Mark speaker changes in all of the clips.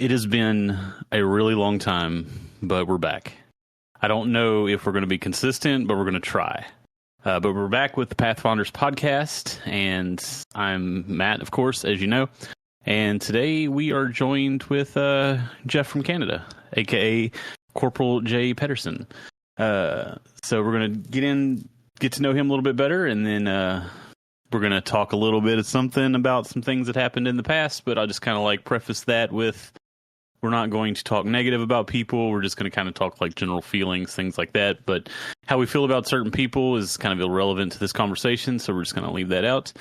Speaker 1: It has been a really long time, but we're back. I don't know if we're going to be consistent, but we're going to try. But we're back with the Pathfinders podcast, and I'm Matt, of course, as you know. And today we are joined with Jeff from Canada, aka Corporal J. Pederson. So we're going to get to know him a little bit better, and then we're going to talk a little bit of something about some things that happened in the past. But I'll just kind of like preface that with, we're not going to talk negative about people. We're just going to kind of talk like general feelings, things like that. But how we feel about certain people is kind of irrelevant to this conversation, so we're just going to leave that out.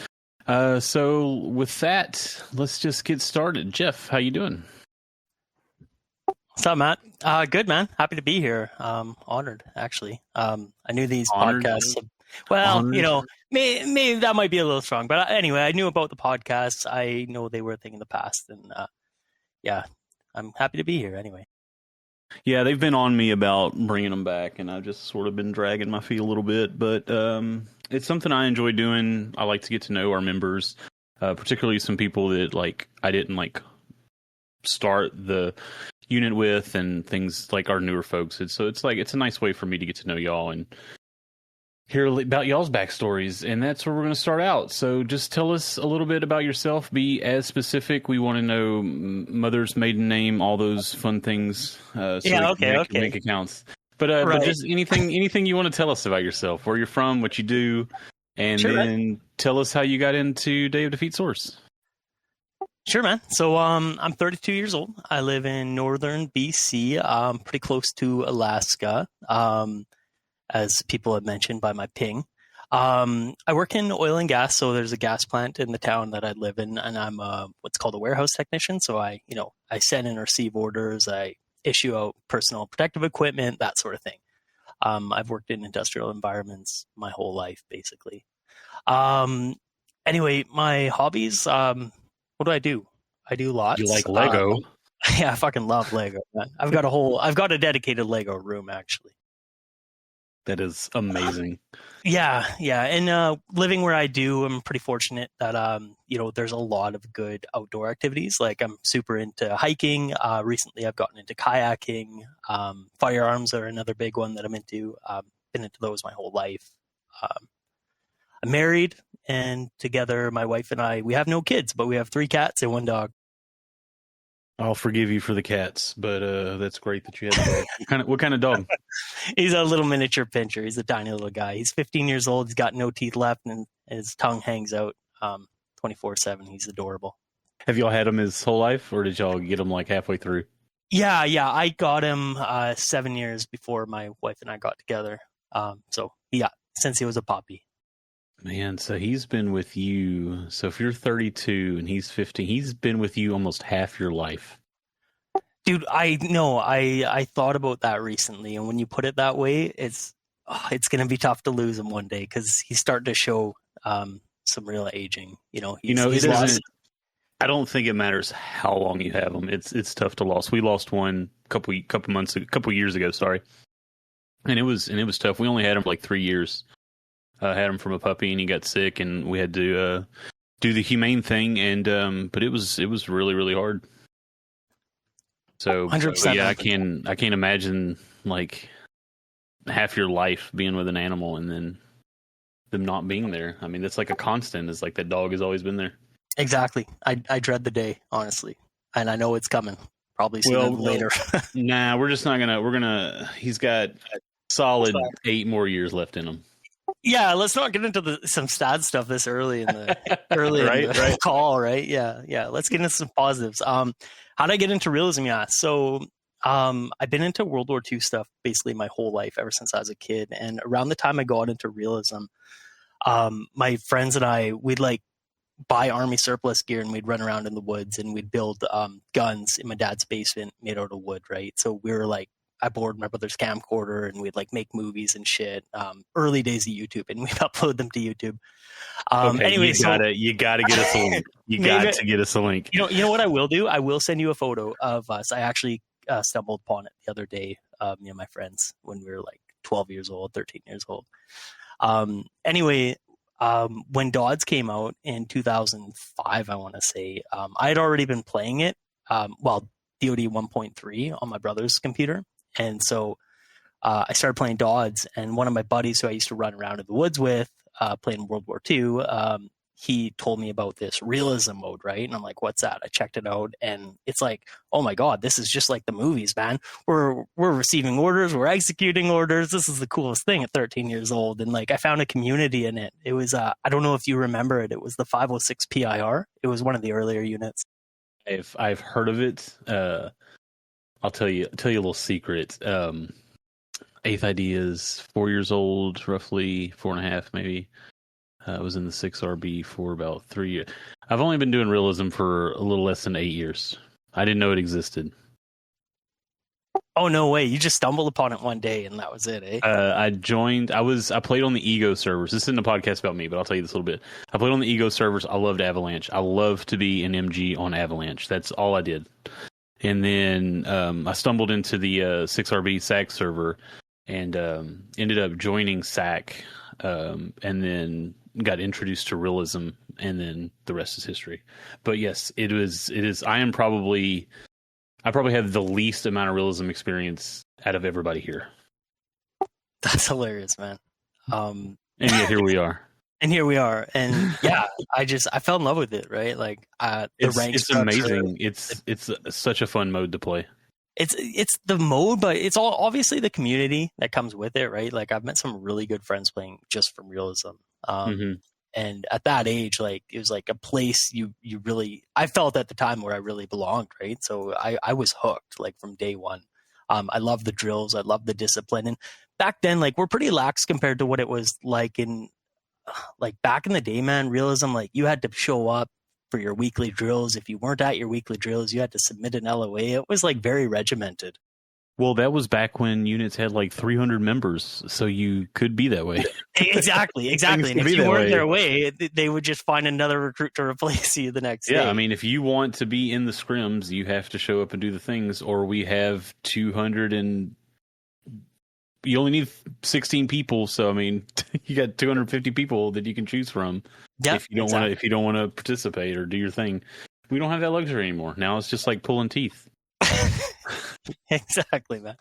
Speaker 1: So with that, let's just get started. Jeff, how you doing?
Speaker 2: What's up, Matt? Good, man. Happy to be here. Honored, actually. I knew these podcasts. Well, honored. You know, maybe that might be a little strong, but anyway, I knew about the podcasts. I know they were a thing in the past, and yeah. I'm happy to be here anyway.
Speaker 1: Yeah, they've been on me about bringing them back, and I've just sort of been dragging my feet a little bit. But it's something I enjoy doing. I like to get to know our members, particularly some people that like I didn't like start the unit with, and things like our newer folks. It's a nice way for me to get to know y'all and hear about y'all's backstories, and that's where we're going to start out. So just tell us a little bit about yourself. Be as specific. We want to know mother's maiden name, all those fun things. So okay. Make accounts. But just anything you want to tell us about yourself, where you're from, what you do, and then tell us how you got into Day of Defeat Source.
Speaker 2: Sure, man. So I'm 32 years old. I live in northern BC, pretty close to Alaska. As people have mentioned by my ping. I work in oil and gas, so there's a gas plant in the town that I live in, and I'm what's called a warehouse technician. So I send and receive orders, I issue out personal protective equipment, that sort of thing. I've worked in industrial environments my whole life, basically. Anyway, my hobbies, what do? I do lots.
Speaker 1: You like Lego?
Speaker 2: Yeah, I fucking love Lego, man. I've got a dedicated Lego room, actually.
Speaker 1: That is amazing.
Speaker 2: Yeah. And living where I do, I'm pretty fortunate that there's a lot of good outdoor activities. Like I'm super into hiking. Recently, I've gotten into kayaking. Firearms are another big one that I'm into. Been into those my whole life. I'm married, and together, my wife and I, we have no kids, but we have 3 cats and 1 dog.
Speaker 1: I'll forgive you for the cats, but that's great that you had a dog. What kind of dog?
Speaker 2: He's a little miniature pincher. He's a tiny little guy. He's 15 years old. He's got no teeth left, and his tongue hangs out 24/7. He's adorable.
Speaker 1: Have y'all had him his whole life, or did y'all get him like halfway through?
Speaker 2: Yeah. I got him 7 years before my wife and I got together. So yeah, since he was a puppy.
Speaker 1: Man, so he's been with you. So if you're 32 and he's 15, he's been with you almost half your life.
Speaker 2: Dude, I know. I thought about that recently, and when you put it that way, it's going to be tough to lose him one day because he's starting to show some real aging. He's lost.
Speaker 1: I don't think it matters how long you have him. It's tough to lose. We lost one a couple years ago. Sorry, and it was tough. We only had him for like 3 years. Had him from a puppy, and he got sick, and we had to do the humane thing, and but it was really, really hard. So 100%. Yeah, I can't imagine like half your life being with an animal and then them not being there. I mean, that's like a constant. It's like that dog has always been there.
Speaker 2: Exactly. I dread the day, honestly, and I know it's coming. Probably sooner than later.
Speaker 1: Nah, we're just not gonna. He's got solid 8 more years left in him.
Speaker 2: Yeah, let's not get into some sad stuff this early in the call, right? Yeah. Let's get into some positives. How did I get into realism? Yeah, so I've been into World War II stuff basically my whole life, ever since I was a kid. And around the time I got into realism, my friends and I, we'd like buy army surplus gear, and we'd run around in the woods, and we'd build guns in my dad's basement made out of wood, right? So we were like, I borrowed my brother's camcorder, and we'd like make movies and shit. Early days of YouTube, and we'd upload them to YouTube. Anyway,
Speaker 1: you gotta get us a link. You got to get us a link.
Speaker 2: You know what I will do? I will send you a photo of us. I actually stumbled upon it the other day. Me and my friends when we were like 12 years old, 13 years old. Anyway, when Dodds came out in 2005, I want to say, I had already been playing it. Well, DoD 1.3 on my brother's computer. And so I started playing DODs, and one of my buddies who I used to run around in the woods with, playing World War II, he told me about this realism mode, right? And I'm like, what's that? I checked it out, and it's like, oh my God, this is just like the movies, man. We're receiving orders, we're executing orders. This is the coolest thing at 13 years old. And like, I found a community in it. It was, I don't know if you remember it. It was the 506 PIR. It was one of the earlier units.
Speaker 1: I've heard of it. I'll tell you a little secret. 8th ID is 4 years old, roughly 4.5, maybe. I was in the 6RB for about 3 years. I've only been doing realism for a little less than 8 years. I didn't know it existed.
Speaker 2: Oh, no way. You just stumbled upon it one day and that was it, eh?
Speaker 1: I played on the Ego servers. This isn't a podcast about me, but I'll tell you this a little bit. I played on the Ego servers. I loved Avalanche. I love to be an MG on Avalanche. That's all I did. And then I stumbled into the 6RB SAC server and ended up joining SAC, and then got introduced to realism, and then the rest is history. But yes, it is. I probably have the least amount of realism experience out of everybody here.
Speaker 2: That's hilarious, man.
Speaker 1: And yet here we are.
Speaker 2: And here we are. And yeah, I fell in love with it, right? Like the rank
Speaker 1: it's amazing. It's such a fun mode to play.
Speaker 2: It's the mode, but it's all obviously the community that comes with it, right? Like I've met some really good friends playing just from realism. And at that age, like it was like a place you really, I felt at the time where I really belonged, right? So I was hooked like from day one. I love the drills. I love the discipline. And back then, like we're pretty lax compared to what it was like back in the day, man. Realism, like you had to show up for your weekly drills. If you weren't at your weekly drills, you had to submit an LOA. It was like very regimented.
Speaker 1: Well, that was back when units had like 300 members, so you could be that way.
Speaker 2: Exactly. And if you weren't their way, they would just find another recruit to replace you the next day.
Speaker 1: Yeah, I mean, if you want to be in the scrims, you have to show up and do the things, or we have 200 and you only need 16 people, so I mean, you got 250 people that you can choose from.
Speaker 2: Yeah,
Speaker 1: if you don't want to participate or do your thing. We don't have that luxury anymore. Now it's just like pulling teeth.
Speaker 2: Exactly, man.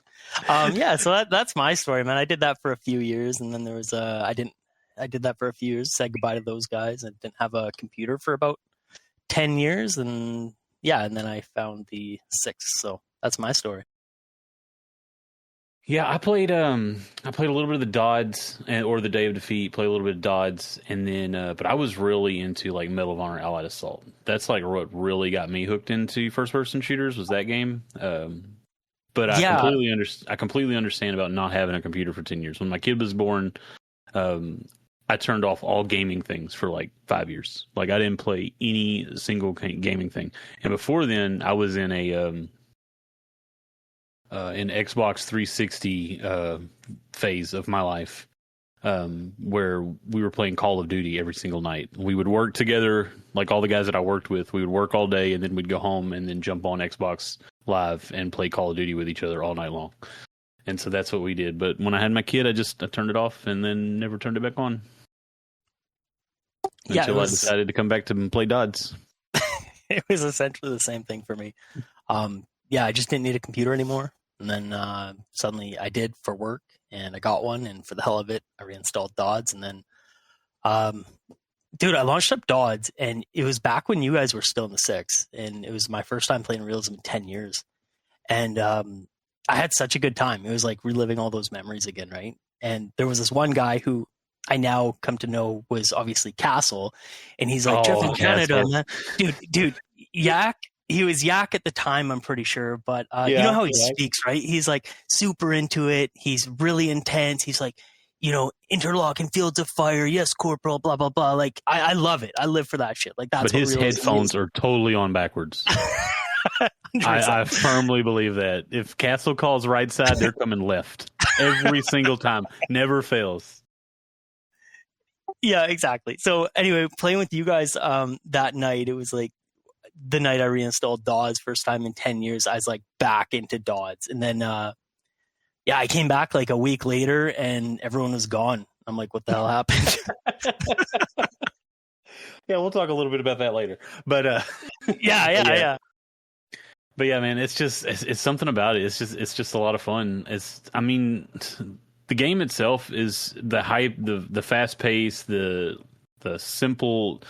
Speaker 2: Yeah, so that's my story, man. I did that for a few years, and then there was I did that for a few years, said goodbye to those guys. I didn't have a computer for about 10 years, and yeah, and then I found the 6. So that's my story.
Speaker 1: Yeah, I played a little bit of the Dodds or the Day of Defeat, played a little bit of Dodds, and then but I was really into like Medal of Honor Allied Assault. That's like what really got me hooked into first person shooters was that game. But I completely understand about not having a computer for 10 years. When my kid was born, I turned off all gaming things for like 5 years. Like I didn't play any single gaming thing. And before then, I was in an Xbox 360 phase of my life, where we were playing Call of Duty every single night. We would work together, like all the guys that I worked with. We would work all day, and then we'd go home and then jump on Xbox Live and play Call of Duty with each other all night long. And so that's what we did. But when I had my kid, I turned it off and then never turned it back on. Until I decided to come back to play Dodds.
Speaker 2: It was essentially the same thing for me. Yeah, I just didn't need a computer anymore. And then suddenly I did for work, and I got one, and for the hell of it, I reinstalled Dodds. And then, dude, I launched up Dodds, and it was back when you guys were still in the 6, and it was my first time playing realism in 10 years. And I had such a good time. It was like reliving all those memories again, right? And there was this one guy who I now come to know was obviously Castle, and he's like, Jeff in Canada, man. Dude, Yak. He was Yak at the time, I'm pretty sure, but you know how he speaks, right? He's like super into it. He's really intense. He's like, interlock and fields of fire. Yes, corporal, blah, blah, blah. Like, I love it. I live for that shit. Like, that's
Speaker 1: but his headphones are totally on backwards. I firmly believe that. If Castle calls right side, they're coming left every single time. Never fails.
Speaker 2: Yeah, exactly. So anyway, playing with you guys that night, it was like, the night I reinstalled Dodds, first time in 10 years, I was like back into Dodds. And then, I came back like a week later and everyone was gone. I'm like, what the hell happened?
Speaker 1: Yeah, we'll talk a little bit about that later. But
Speaker 2: yeah.
Speaker 1: But yeah, man, it's something about it. It's just a lot of fun. I mean, the game itself is the hype, the fast pace, the simple,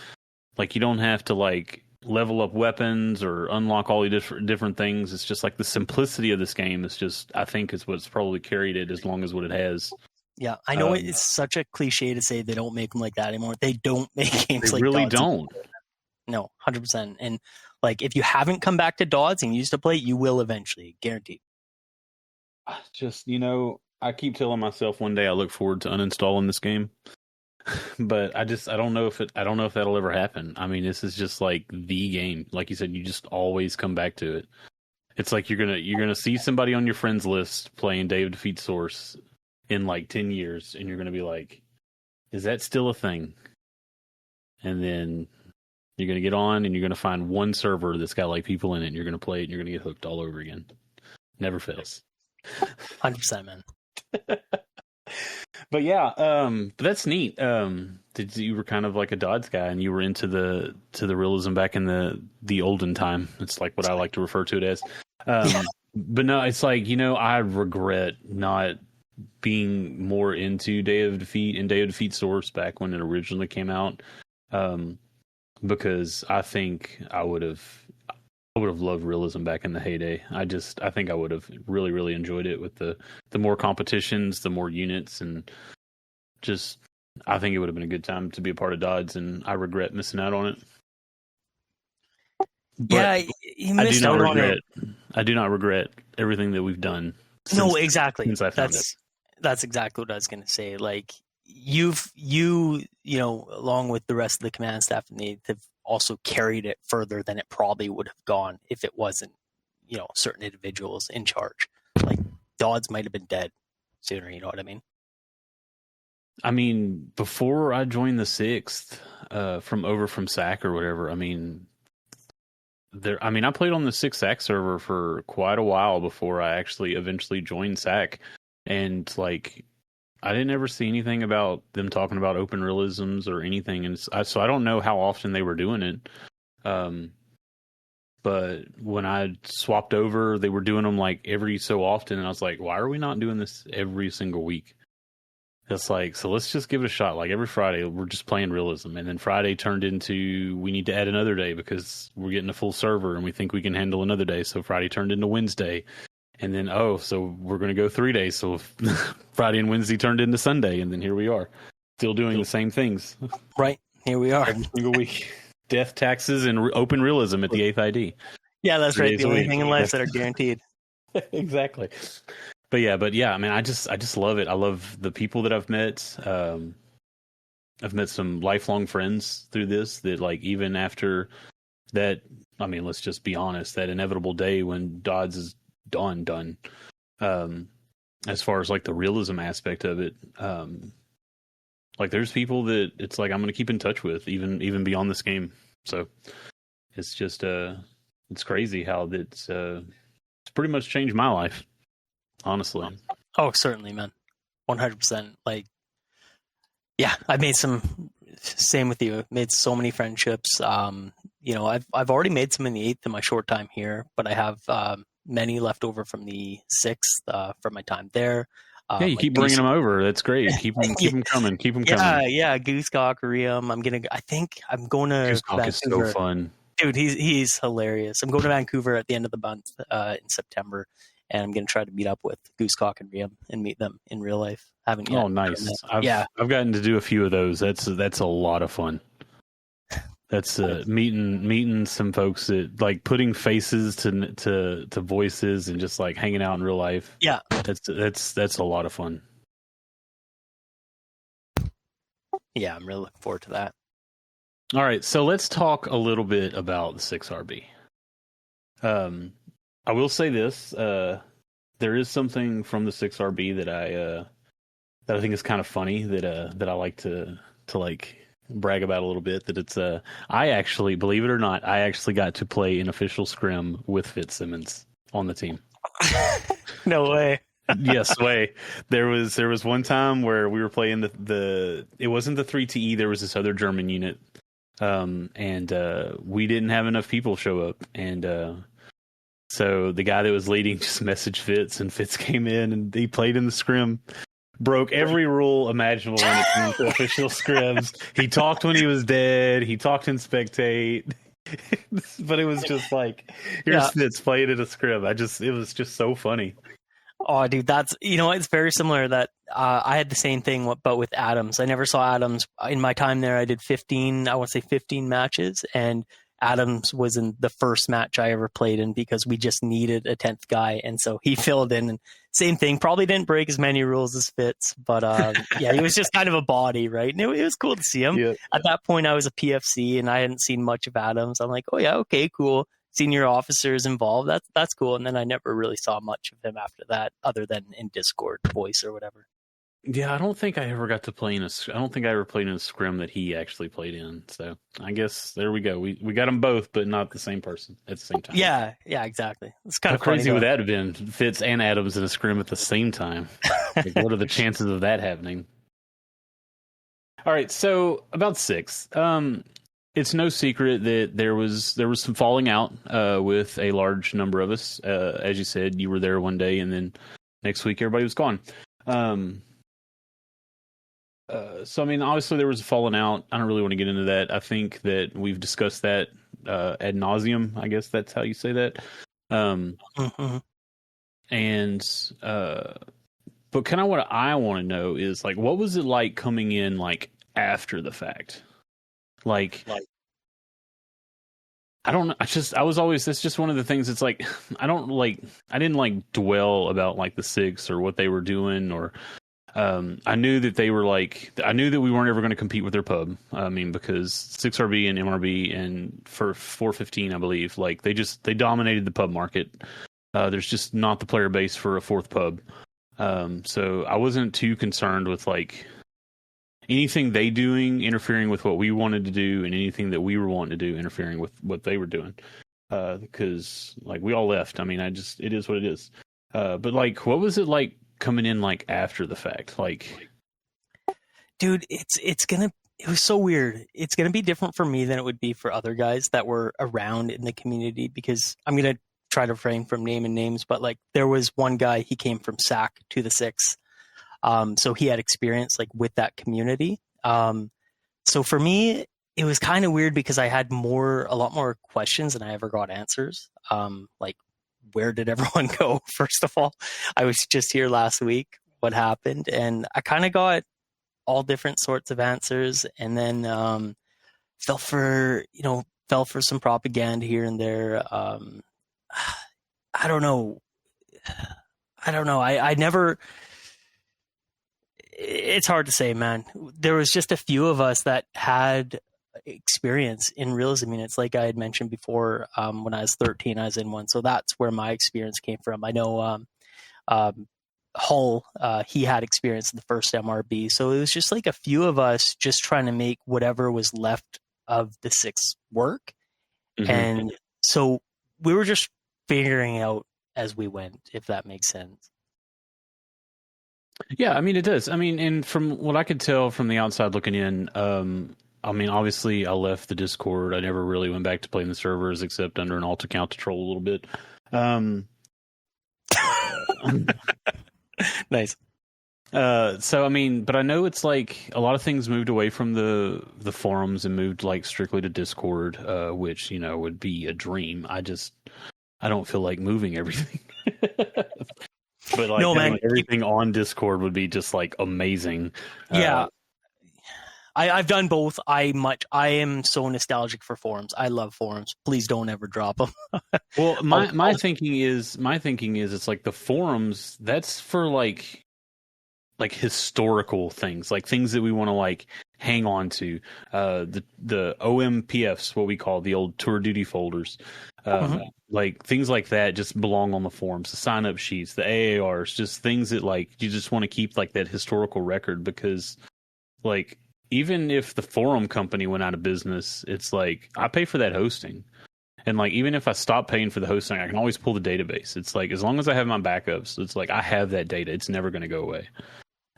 Speaker 1: like you don't have to like level up weapons or unlock all the different things. It's just like the simplicity of this game is just, I think, is what's probably carried it as long as what it has.
Speaker 2: Yeah, I know it's such a cliche to say they don't make them like that anymore. They don't make games like
Speaker 1: really
Speaker 2: Dodds
Speaker 1: don't.
Speaker 2: No, 100%. And like, if you haven't come back to Dodds and used to play, you will eventually, guaranteed.
Speaker 1: Just, I keep telling myself one day I look forward to uninstalling this game. But I don't know if that'll ever happen. I mean, this is just like the game. Like you said, you just always come back to it. It's like you're gonna see somebody on your friends list playing Day of Defeat Source in like 10 years, and you're gonna be like, is that still a thing? And then you're gonna get on and you're gonna find one server that's got like people in it, and you're gonna play it and you're gonna get hooked all over again. Never fails.
Speaker 2: 100%, man.
Speaker 1: But yeah, but that's neat. You were kind of like a Dodds guy, and you were into the realism back in the olden time. It's like what I like to refer to it as. But no, it's like, I regret not being more into Day of Defeat and Day of Defeat Source back when it originally came out, because I think I would have loved realism back in the heyday. I think I would have really, really enjoyed it with the more competitions, the more units, and just, I think it would have been a good time to be a part of Dodds, and I regret missing out on it. But
Speaker 2: yeah, you missed out on it.
Speaker 1: I do not regret everything that we've done.
Speaker 2: No, exactly.
Speaker 1: Since I found it.
Speaker 2: That's exactly what I was going to say. Like, you along with the rest of the command staff, they've also carried it further than it probably would have gone if it wasn't, certain individuals in charge. Like, Dodds might have been dead sooner, you know what I mean?
Speaker 1: I mean, before I joined the 6th, from SAC or whatever, I played on the 6 SAC server for quite a while before I actually eventually joined SAC. And like, I didn't ever see anything about them talking about open realisms or anything. And so I don't know how often they were doing it. But when I swapped over, they were doing them like every so often. And I was like, why are we not doing this every single week? It's like, so let's just give it a shot. Like every Friday, we're just playing realism. And then Friday turned into, we need to add another day because we're getting a full server and we think we can handle another day. So Friday turned into Wednesday. And then, so we're going to go 3 days. So Friday and Wednesday turned into Sunday. And then here we are, still doing the same things.
Speaker 2: Right. Here we are.
Speaker 1: Every single week. Death, taxes, and open realism at the 8th ID.
Speaker 2: Yeah, that's right. The only thing in life that are guaranteed.
Speaker 1: Exactly. But yeah, I mean, I just love it. I love the people that I've met. I've met some lifelong friends through this that, like, even after that, I mean, let's just be honest, that inevitable day when Dodds is done. As far as like the realism aspect of it, like there's people that it's like I'm going to keep in touch with even beyond this game. So it's just it's crazy how it's pretty much changed my life, honestly.
Speaker 2: Oh, certainly, man. 100%. Like, yeah, same with you. Made so many friendships. I've already made some in the 8th in my short time here, but I have many left over from the 6th from my time there.
Speaker 1: Yeah, you keep bringing them over. That's great. Keep them coming. Keep them coming.
Speaker 2: Yeah. Goosecock, Riam. I think I'm going to
Speaker 1: Goosecock
Speaker 2: Vancouver.
Speaker 1: is so fun.
Speaker 2: Dude, he's hilarious. I'm going to Vancouver at the end of the month in September, and I'm going to try to meet up with Goosecock and Riam and meet them in real life. Haven't yet.
Speaker 1: Oh, nice. I've gotten to do a few of those. That's a lot of fun. That's meeting some folks that like putting faces to voices and just like hanging out in real life.
Speaker 2: Yeah,
Speaker 1: that's a lot of fun.
Speaker 2: Yeah, I'm really looking forward to that.
Speaker 1: All right, so let's talk a little bit about the 6RB. I will say this: there is something from the 6RB that I think is kind of funny that I like to like brag about a little bit. That it's I actually, believe it or not, I actually got to play an official scrim with Fitzsimmons on the team.
Speaker 2: No way.
Speaker 1: Yes, way. There was one time where we were playing the it wasn't the 3TE. There was this other German unit, and we didn't have enough people show up, and So the guy that was leading just messaged Fitz, and Fitz came in and he played in the scrim. Broke every rule imaginable when it came to official scrims. He talked when he was dead. He talked in spectate. But it was just like, here's Fitz playing in a scrim. It was just so funny.
Speaker 2: Oh, dude, it's very similar that I had the same thing, but with Adams. I never saw Adams. In my time there, I did 15 matches, and Adams was in the first match I ever played in because we just needed a 10th guy, and so he filled in. And same thing, probably didn't break as many rules as Fitz, but he was just kind of a body, right? And it was cool to see him. Yeah. At that point, I was a PFC, and I hadn't seen much of Adams. I'm like, oh yeah, okay, cool. Senior officers involved. That's cool. And then I never really saw much of him after that, other than in Discord voice or whatever.
Speaker 1: Yeah, I don't think I ever got to play I don't think I ever played in a scrim that he actually played in. So I guess there we go. We got them both, but not the same person at the same time.
Speaker 2: Yeah, exactly. It's kind of
Speaker 1: crazy.
Speaker 2: Funny,
Speaker 1: would that have been? Fitz and Adams in a scrim at the same time. Like, what are the chances of that happening? All right, so about 6. It's no secret that there was some falling out with a large number of us. As you said, you were there one day, and then next week everybody was gone. So I mean, obviously there was a falling out. I don't really want to get into that. I think that we've discussed that ad nauseum. I guess that's how you say that. And but kind of what I want to know is, like, what was it like coming in, like, after the fact? Like, I don't know. That's just one of the things. It's like, I didn't like dwell about like the Six or what they were doing, or I knew that I knew that we weren't ever going to compete with their pub. I mean, because 6RB and MRB and for 415, I believe, like they dominated the pub market. There's just not the player base for a fourth pub. So I wasn't too concerned with like anything they doing interfering with what we wanted to do, and anything that we were wanting to do interfering with what they were doing. Because like we all left. I mean, it is what it is. But like, what was it like coming in like after the fact? Like,
Speaker 2: dude, it was so weird. It's gonna be different for me than it would be for other guys that were around in the community, because I'm gonna try to refrain from naming names, but like there was one guy, he came from SAC to the Six. So he had experience like with that community. So for me, it was kind of weird because I had a lot more questions than I ever got answers. Like, where did everyone go? First of all, I was just here last week. What happened? And I kind of got all different sorts of answers, and then fell for some propaganda here and there. I don't know. I never. It's hard to say, man. There was just a few of us that had experience in realism units. Like I had mentioned before, when I was 13, I was in one. So that's where my experience came from. I know Hull, he had experience in the first MRB. So it was just like a few of us just trying to make whatever was left of the Six work. Mm-hmm. And so we were just figuring out as we went, if that makes sense.
Speaker 1: Yeah, I mean, it does. I mean, and from what I could tell from the outside looking in, I mean, obviously I left the Discord. I never really went back to playing the servers except under an alt account to troll a little bit.
Speaker 2: Nice.
Speaker 1: So, I mean, but I know it's like a lot of things moved away from the forums and moved like strictly to Discord, which, you know, would be a dream. I don't feel like moving everything. But like, no, man, everything on Discord would be just like amazing.
Speaker 2: Yeah. I've done both. I am so nostalgic for forums. I love forums. Please don't ever drop them.
Speaker 1: Well, my thinking is it's like the forums, that's for like historical things, like things that we want to like hang on to. The OMPFs, what we call the old tour duty folders. Like things like that just belong on the forums, the sign up sheets, the AARs, just things that like you just want to keep like that historical record, because like even if the forum company went out of business, it's like I pay for that hosting. And like even if I stop paying for the hosting, I can always pull the database. It's like as long as I have my backups, it's like I have that data. It's never going to go away.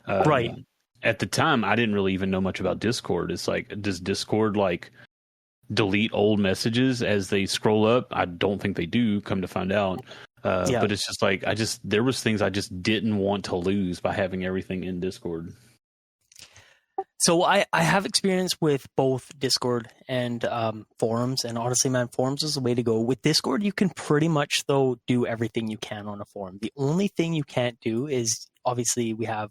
Speaker 2: Right.
Speaker 1: At the time, I didn't really even know much about Discord. It's like, does Discord like delete old messages as they scroll up. I don't think they do, come to find out. But it's just like there was things I just didn't want to lose by having everything in Discord.
Speaker 2: So I have experience with both Discord and forums, and honestly, man, forums is the way to go. With Discord, you can pretty much, though, do everything you can on a forum. The only thing you can't do is, obviously, we have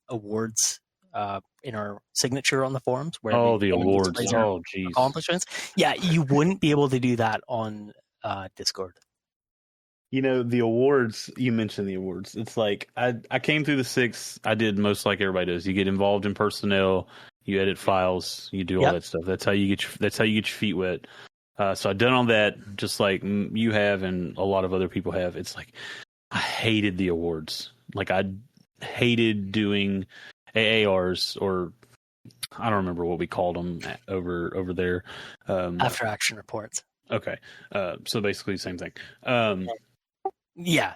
Speaker 2: awards in our signature on the forums. Where
Speaker 1: the awards. Oh, geez.
Speaker 2: Accomplishments. Yeah, you wouldn't be able to do that on Discord.
Speaker 1: You know, the awards, you mentioned the awards. It's like, I came through the 6, I did most like everybody does. You get involved in personnel, you edit files, you do all that stuff. That's how you get your feet wet. So I've done all that, just like you have and a lot of other people have. It's like, I hated the awards. Like, I hated doing AARs, or I don't remember what we called them over there.
Speaker 2: After action reports.
Speaker 1: Okay. So basically the same thing.
Speaker 2: Yeah.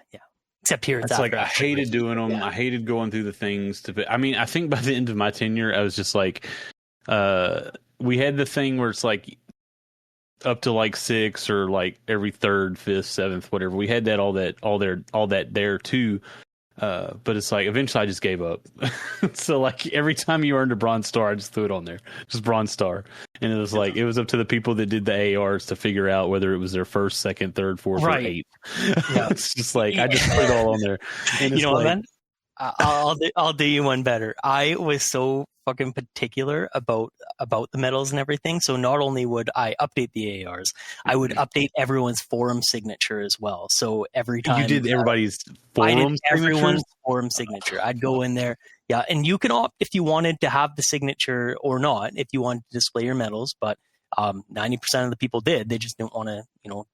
Speaker 2: Except here, it's
Speaker 1: like I hated doing them. Yeah. I hated going through the things. I mean, I think by the end of my tenure, I was just like, we had the thing where it's like up to like 6 or like every 3rd, 5th, 7th, whatever. We had that all that there too. But it's like eventually I just gave up. So like every time you earned a bronze star, I just threw it on there, just bronze star. And it was like, it was up to the people that did the ARs to figure out whether it was their 1st, 2nd, 3rd, 4th, or 8th. Yeah. It's just like, I just put it all on there. And
Speaker 2: you know what, man? I'll do you one better. I was so fucking particular about the medals and everything. So not only would I update the ARs, I would update everyone's forum signature as well. So every time
Speaker 1: you did everybody's forum
Speaker 2: everyone's forum signature, I'd go in there. Yeah, and you can opt if you wanted to have the signature or not, if you wanted to display your medals, but 90% of the people did. They just didn't want to,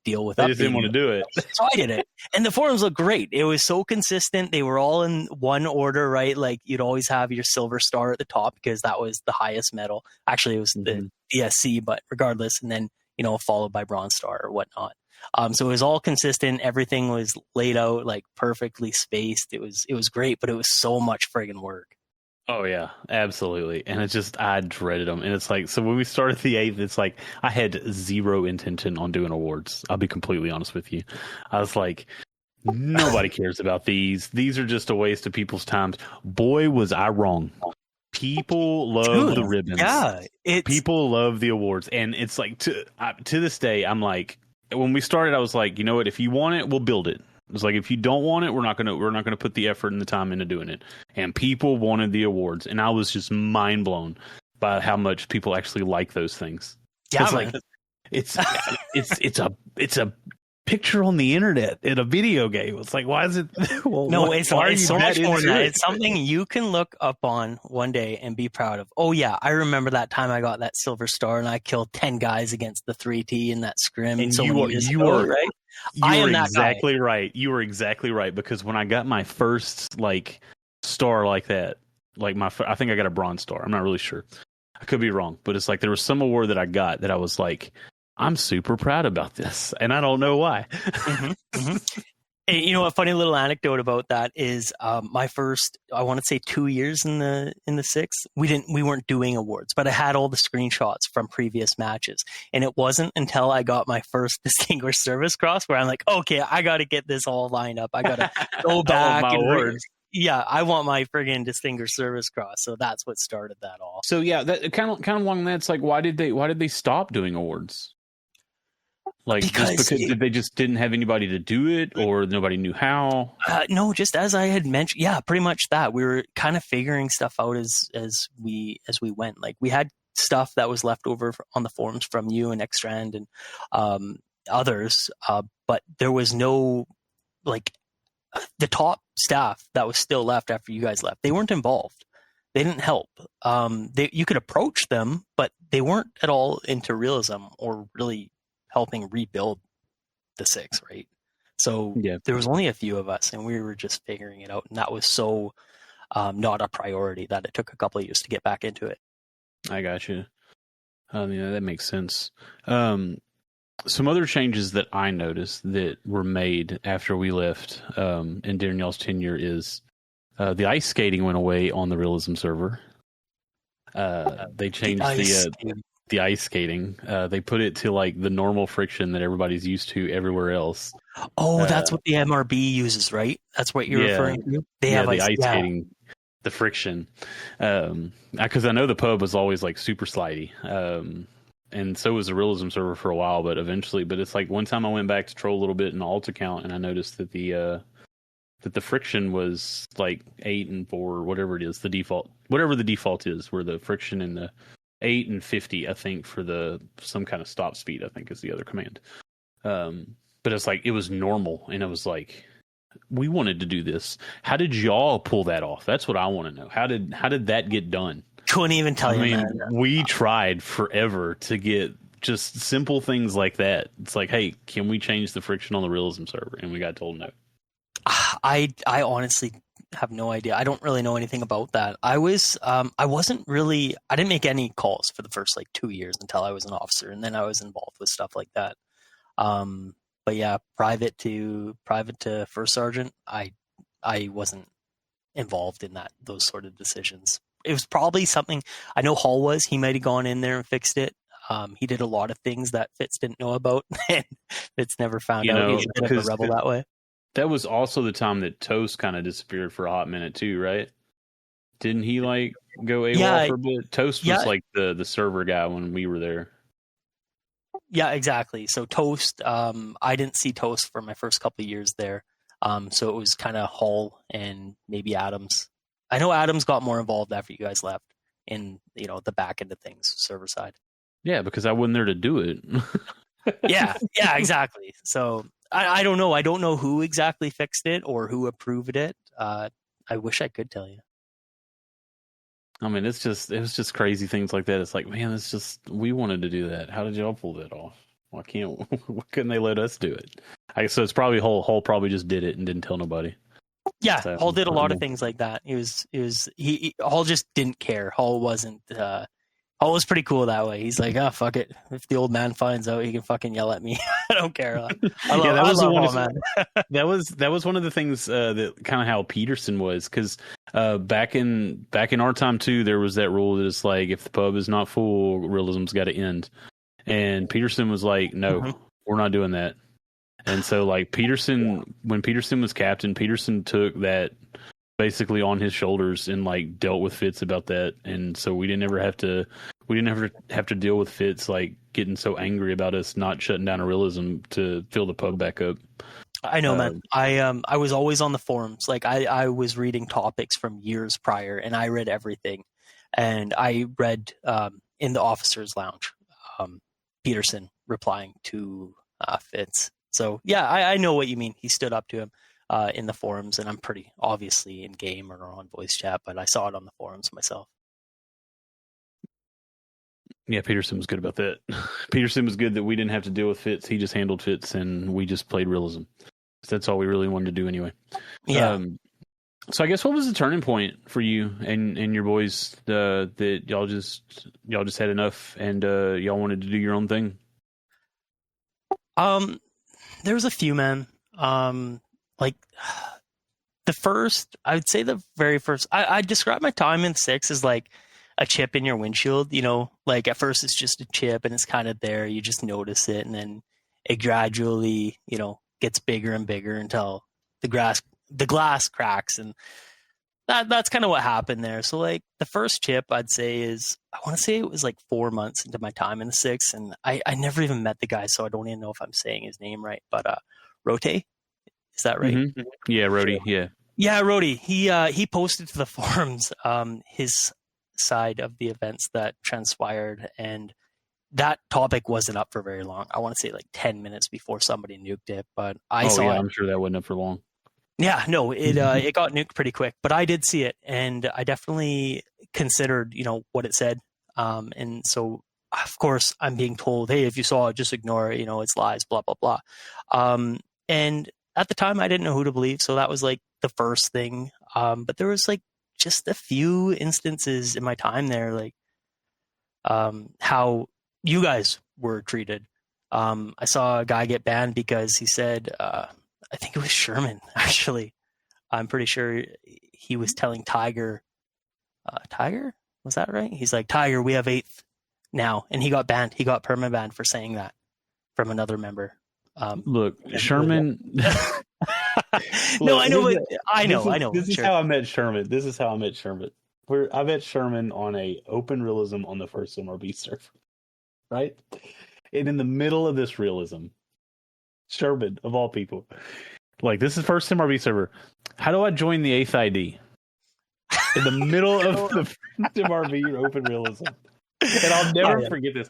Speaker 2: deal with it.
Speaker 1: They just didn't want to do it.
Speaker 2: So I did it. And the forums looked great. It was so consistent. They were all in one order, right? Like you'd always have your silver star at the top because that was the highest medal. Actually, it was the DSC, but regardless. And then, followed by bronze star or whatnot. So it was all consistent. Everything was laid out like perfectly spaced. It was great, but it was so much friggin' work.
Speaker 1: Oh yeah, absolutely. And it's just, I dreaded them. And it's like, so when we started the 8th, it's like, I had zero intention on doing awards. I'll be completely honest with you. I was like, nobody cares about these. These are just a waste of people's times. Boy, was I wrong. People love the ribbons.
Speaker 2: Yeah.
Speaker 1: People love the awards. And it's like, to this day, I'm like, when we started, I was like, you know what? If you want it, we'll build it. It's like, if you don't want it, we're not gonna put the effort and the time into doing it. And people wanted the awards, and I was just mind blown by how much people actually like those things.
Speaker 2: Yeah,
Speaker 1: it's like it's a picture on the internet in a video game. It's like, why is it? Well,
Speaker 2: no, it's so much more than that. It's something you can look up on one day and be proud of. Oh yeah, I remember that time I got that silver star and I killed 10 guys against the 3T in that scrim.
Speaker 1: And
Speaker 2: so
Speaker 1: you were right.
Speaker 2: I am
Speaker 1: exactly
Speaker 2: that guy.
Speaker 1: Right. You were exactly right, because when I got my first like star like that, like I think I got a bronze star. I'm not really sure. I could be wrong, but it's like there was some award that I got that I was like, I'm super proud about this, and I don't know why.
Speaker 2: And, a funny little anecdote about that is my first, I want to say 2 years in the 6th, we weren't doing awards, but I had all the screenshots from previous matches. And it wasn't until I got my first Distinguished Service Cross where I'm like, okay, I got to get this all lined up. I got to go back and yeah, I want my friggin' Distinguished Service Cross. So that's what started that all.
Speaker 1: So yeah, that kind of along that's like, why did they stop doing awards? Like, because they just didn't have anybody to do it, or nobody knew how?
Speaker 2: No, just as I had mentioned, yeah, pretty much that. We were kind of figuring stuff out as we went. Like, we had stuff that was left over on the forums from you and Xtrand and others, but there was no, like, the top staff that was still left after you guys left. They weren't involved. They didn't help. You could approach them, but they weren't at all into realism or really helping rebuild the 6, right? So there was only a few of us, and we were just figuring it out, and that was so not a priority that it took a couple of years to get back into it.
Speaker 1: I got you. That makes sense. Some other changes that I noticed that were made after we left and during y'all's tenure is the ice skating went away on the realism server. They changed the ice skating. They put it to like the normal friction that everybody's used to everywhere else.
Speaker 2: Oh, that's what the MRB uses, right? That's what you're referring to? They have
Speaker 1: the ice skating, the friction. Because I know the pub was always like super slidey. And so was the realism server for a while, but it's like one time I went back to troll a little bit in the alt account and I noticed that the friction was like 8 and 4, whatever it is, whatever the default is, where the friction in the 8 and 50, I think, for some kind of stop speed, I think is the other command. But it's like, it was normal. And it was like, we wanted to do this. How did y'all pull that off? That's what I want to know. How did that get done?
Speaker 2: Couldn't even tell you, man.
Speaker 1: We tried forever to get just simple things like that. It's like, hey, can we change the friction on the realism server? And we got told no.
Speaker 2: I honestly have no idea. I don't really know anything about that. I didn't make any calls for the first like 2 years until I was an officer, and then I was involved with stuff like that. But yeah, private to first sergeant, I wasn't involved in those sort of decisions. It was probably something I know Hall was. He might have gone in there and fixed it. He did a lot of things that Fitz didn't know about, and Fitz never found out. He's a bit of a rebel that way.
Speaker 1: That was also the time that Toast kind of disappeared for a hot minute too, right? Didn't he like go AWOL for a bit? Toast was like the server guy when we were there.
Speaker 2: Yeah, exactly. So Toast, I didn't see Toast for my first couple of years there. So it was kind of Hall and maybe Adams. I know Adams got more involved after you guys left in, the back end of things, server side.
Speaker 1: Yeah, because I wasn't there to do it.
Speaker 2: yeah, exactly. So I don't know. I don't know who exactly fixed it or who approved it. I wish I could tell you.
Speaker 1: I mean, it was just crazy things like that. It's like, man, we wanted to do that. How did y'all pull that off? Why couldn't they let us do it? So it's probably Hall probably just did it and didn't tell nobody.
Speaker 2: Yeah, Hall did a lot of things like that. Hall just didn't care. Hall wasn't. Hall was pretty cool that way. He's like, oh, fuck it. If the old man finds out, he can fucking yell at me. I don't care. I love Hall, man.
Speaker 1: That was one of the things that kind of how Pederson was, because back in our time too, there was that rule that it's like, if the pub is not full, realism's got to end. And Pederson was like, no, we're not doing that. And so like when Pederson was captain, Pederson took that basically on his shoulders and like dealt with Fitz about that. And so we didn't ever have to deal with Fitz like getting so angry about us not shutting down a realism to fill the pub back up.
Speaker 2: I know, man. I was always on the forums. Like I was reading topics from years prior, and I read everything. And I read in the officers' lounge, Pederson replying to Fitz. So yeah, I know what you mean. He stood up to him in the forums, and I'm pretty obviously in game or on voice chat, but I saw it on the forums myself.
Speaker 1: Yeah, Pederson was good about that. Pederson was good that we didn't have to deal with Fitz. He just handled Fitz, and we just played realism. That's all we really wanted to do anyway.
Speaker 2: Yeah.
Speaker 1: So I guess what was the turning point for you and your boys that y'all just had enough and y'all wanted to do your own thing?
Speaker 2: There was a few, man. Like I would say the very first, I describe my time in 6 as like a chip in your windshield, like at first it's just a chip and it's kind of there. You just notice it, and then it gradually, gets bigger and bigger until the glass cracks. And that's kind of what happened there. So like the first chip I'd say I want to say it was like 4 months into my time in the 6, and I never even met the guy, so I don't even know if I'm saying his name right, but Rote, is that right?
Speaker 1: Mm-hmm. Yeah, Rody. Yeah,
Speaker 2: Rody. He posted to the forums his side of the events that transpired, and that topic wasn't up for very long. I want to say like 10 minutes before somebody nuked it, but I saw it.
Speaker 1: I'm sure that wasn't up for long.
Speaker 2: Yeah, no, it got nuked pretty quick, but I did see it, and I definitely considered, what it said. And so, of course, I'm being told, hey, if you saw it, just ignore it, it's lies, blah, blah, blah. And at the time, I didn't know who to believe, so that was like the first thing. But there was like just a few instances in my time there, like how you guys were treated. I saw a guy get banned because he said, I think it was Sherman, actually. I'm pretty sure he was telling Tiger, was that right? He's like, Tiger, we have 8th now, and he got banned. He got perma-banned for saying that from another member.
Speaker 1: Look, Sherman.
Speaker 2: No, I know.
Speaker 1: This is how I met Sherman. I met Sherman on a open realism on the first MRB server, right? And in the middle of this realism, Sherman, of all people, like, this is first MRB server. How do I join the 8th ID? In the middle of the MRB open realism. And I'll never forget this.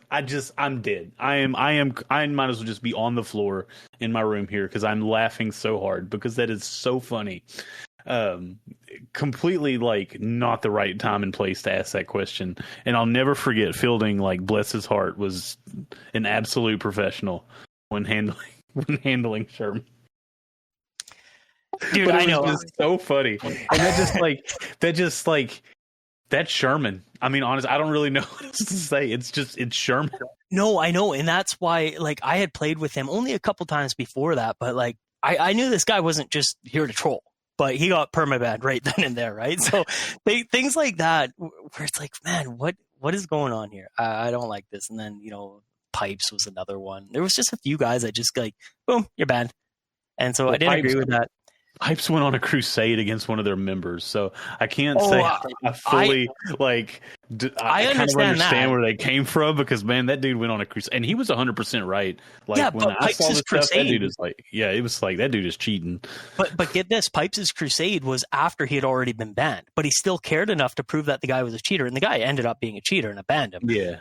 Speaker 1: I'm dead. I might as well just be on the floor in my room here because I'm laughing so hard because that is so funny. Completely, like, not the right time and place to ask that question. And I'll never forget Fielding, like, bless his heart, was an absolute professional when handling Sherman.
Speaker 2: Dude, I know.
Speaker 1: It's so funny. And that's Sherman. I mean, honestly, I don't really know what else to say. It's Sherman.
Speaker 2: No, I know. And that's why, like, I had played with him only a couple times before that, but, like, I knew this guy wasn't just here to troll, but he got permabanned right then and there, right? So things like that, where it's like, man, what is going on here? I don't like this. And then, Pipes was another one. There was just a few guys that just, like, boom, you're banned. And so I didn't agree with that.
Speaker 1: Pipes went on a crusade against one of their members, so I can't say I fully I kind of understand where they came from, because, man, that dude went on a crusade, and he was 100% right. Like,
Speaker 2: yeah,
Speaker 1: when I saw this stuff, that dude is like, yeah, it was like, that dude is cheating.
Speaker 2: But get this, Pipes' crusade was after he had already been banned, but he still cared enough to prove that the guy was a cheater, and the guy ended up being a cheater and banned him.
Speaker 1: Yeah,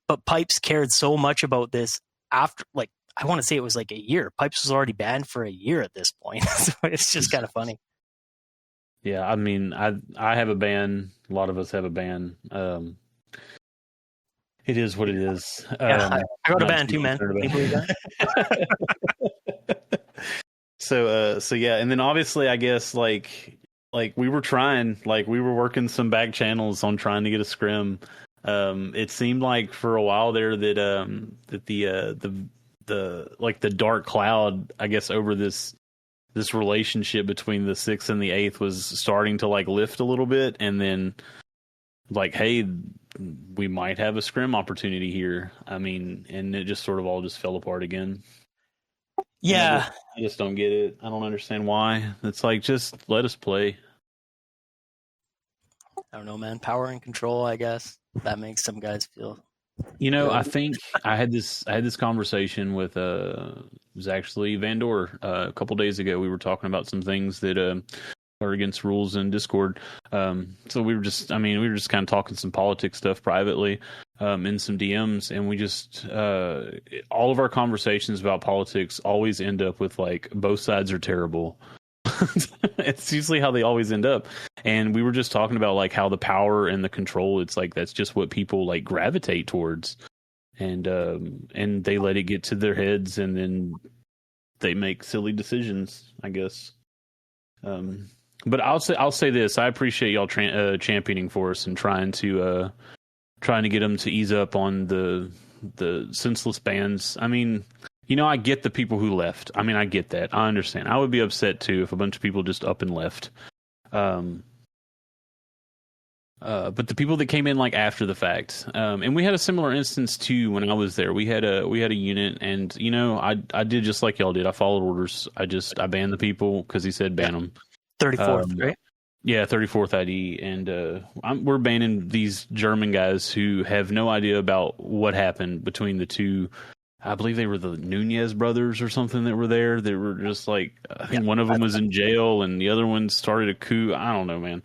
Speaker 2: but Pipes cared so much about this after, like, I want to say it was like a year. Pipes was already banned for a year at this point. So it's just kind of funny.
Speaker 1: Yeah, I mean, I have a ban. A lot of us have a ban. It is what it is.
Speaker 2: Yeah, I got a ban too, man. Can you believe that?
Speaker 1: So yeah, and then obviously, I guess, like we were trying, like, we were working some back channels on trying to get a scrim. It seemed like for a while there that the dark cloud, I guess, over this relationship between the 6th and the 8th was starting to, like, lift a little bit, and then, like, hey, we might have a scrim opportunity here. I mean, and it just sort of all just fell apart again.
Speaker 2: Yeah,
Speaker 1: I just don't get it. I don't understand why. It's like, just let us play.
Speaker 2: I don't know, man. Power and control, I guess. That makes some guys feel.
Speaker 1: I think I had this conversation with it was actually Vandor a couple days ago. We were talking about some things that are against rules in Discord. So we were just kind of talking some politics stuff privately in some DMs, and we just all of our conversations about politics always end up with, like, both sides are terrible. It's usually how they always end up. And we were just talking about, like, how the power and the control, it's like that's just what people, like, gravitate towards, and they let it get to their heads, and then they make silly decisions, I guess. But I'll say this: I appreciate y'all championing for us and trying to get them to ease up on the senseless bans. I mean, I get the people who left. I mean, I get that. I understand. I would be upset too if a bunch of people just up and left. But the people that came in, like, after the fact, and we had a similar instance too when I was there. We had a unit, and I did just like y'all did. I followed orders. I banned the people because he said ban them.
Speaker 2: 34th, right?
Speaker 1: Yeah, 34th ID, and we're banning these German guys who have no idea about what happened between the two. I believe they were the Nunez brothers or something that were there. They were just, like, I think one of them was in jail and the other one started a coup. I don't know, man.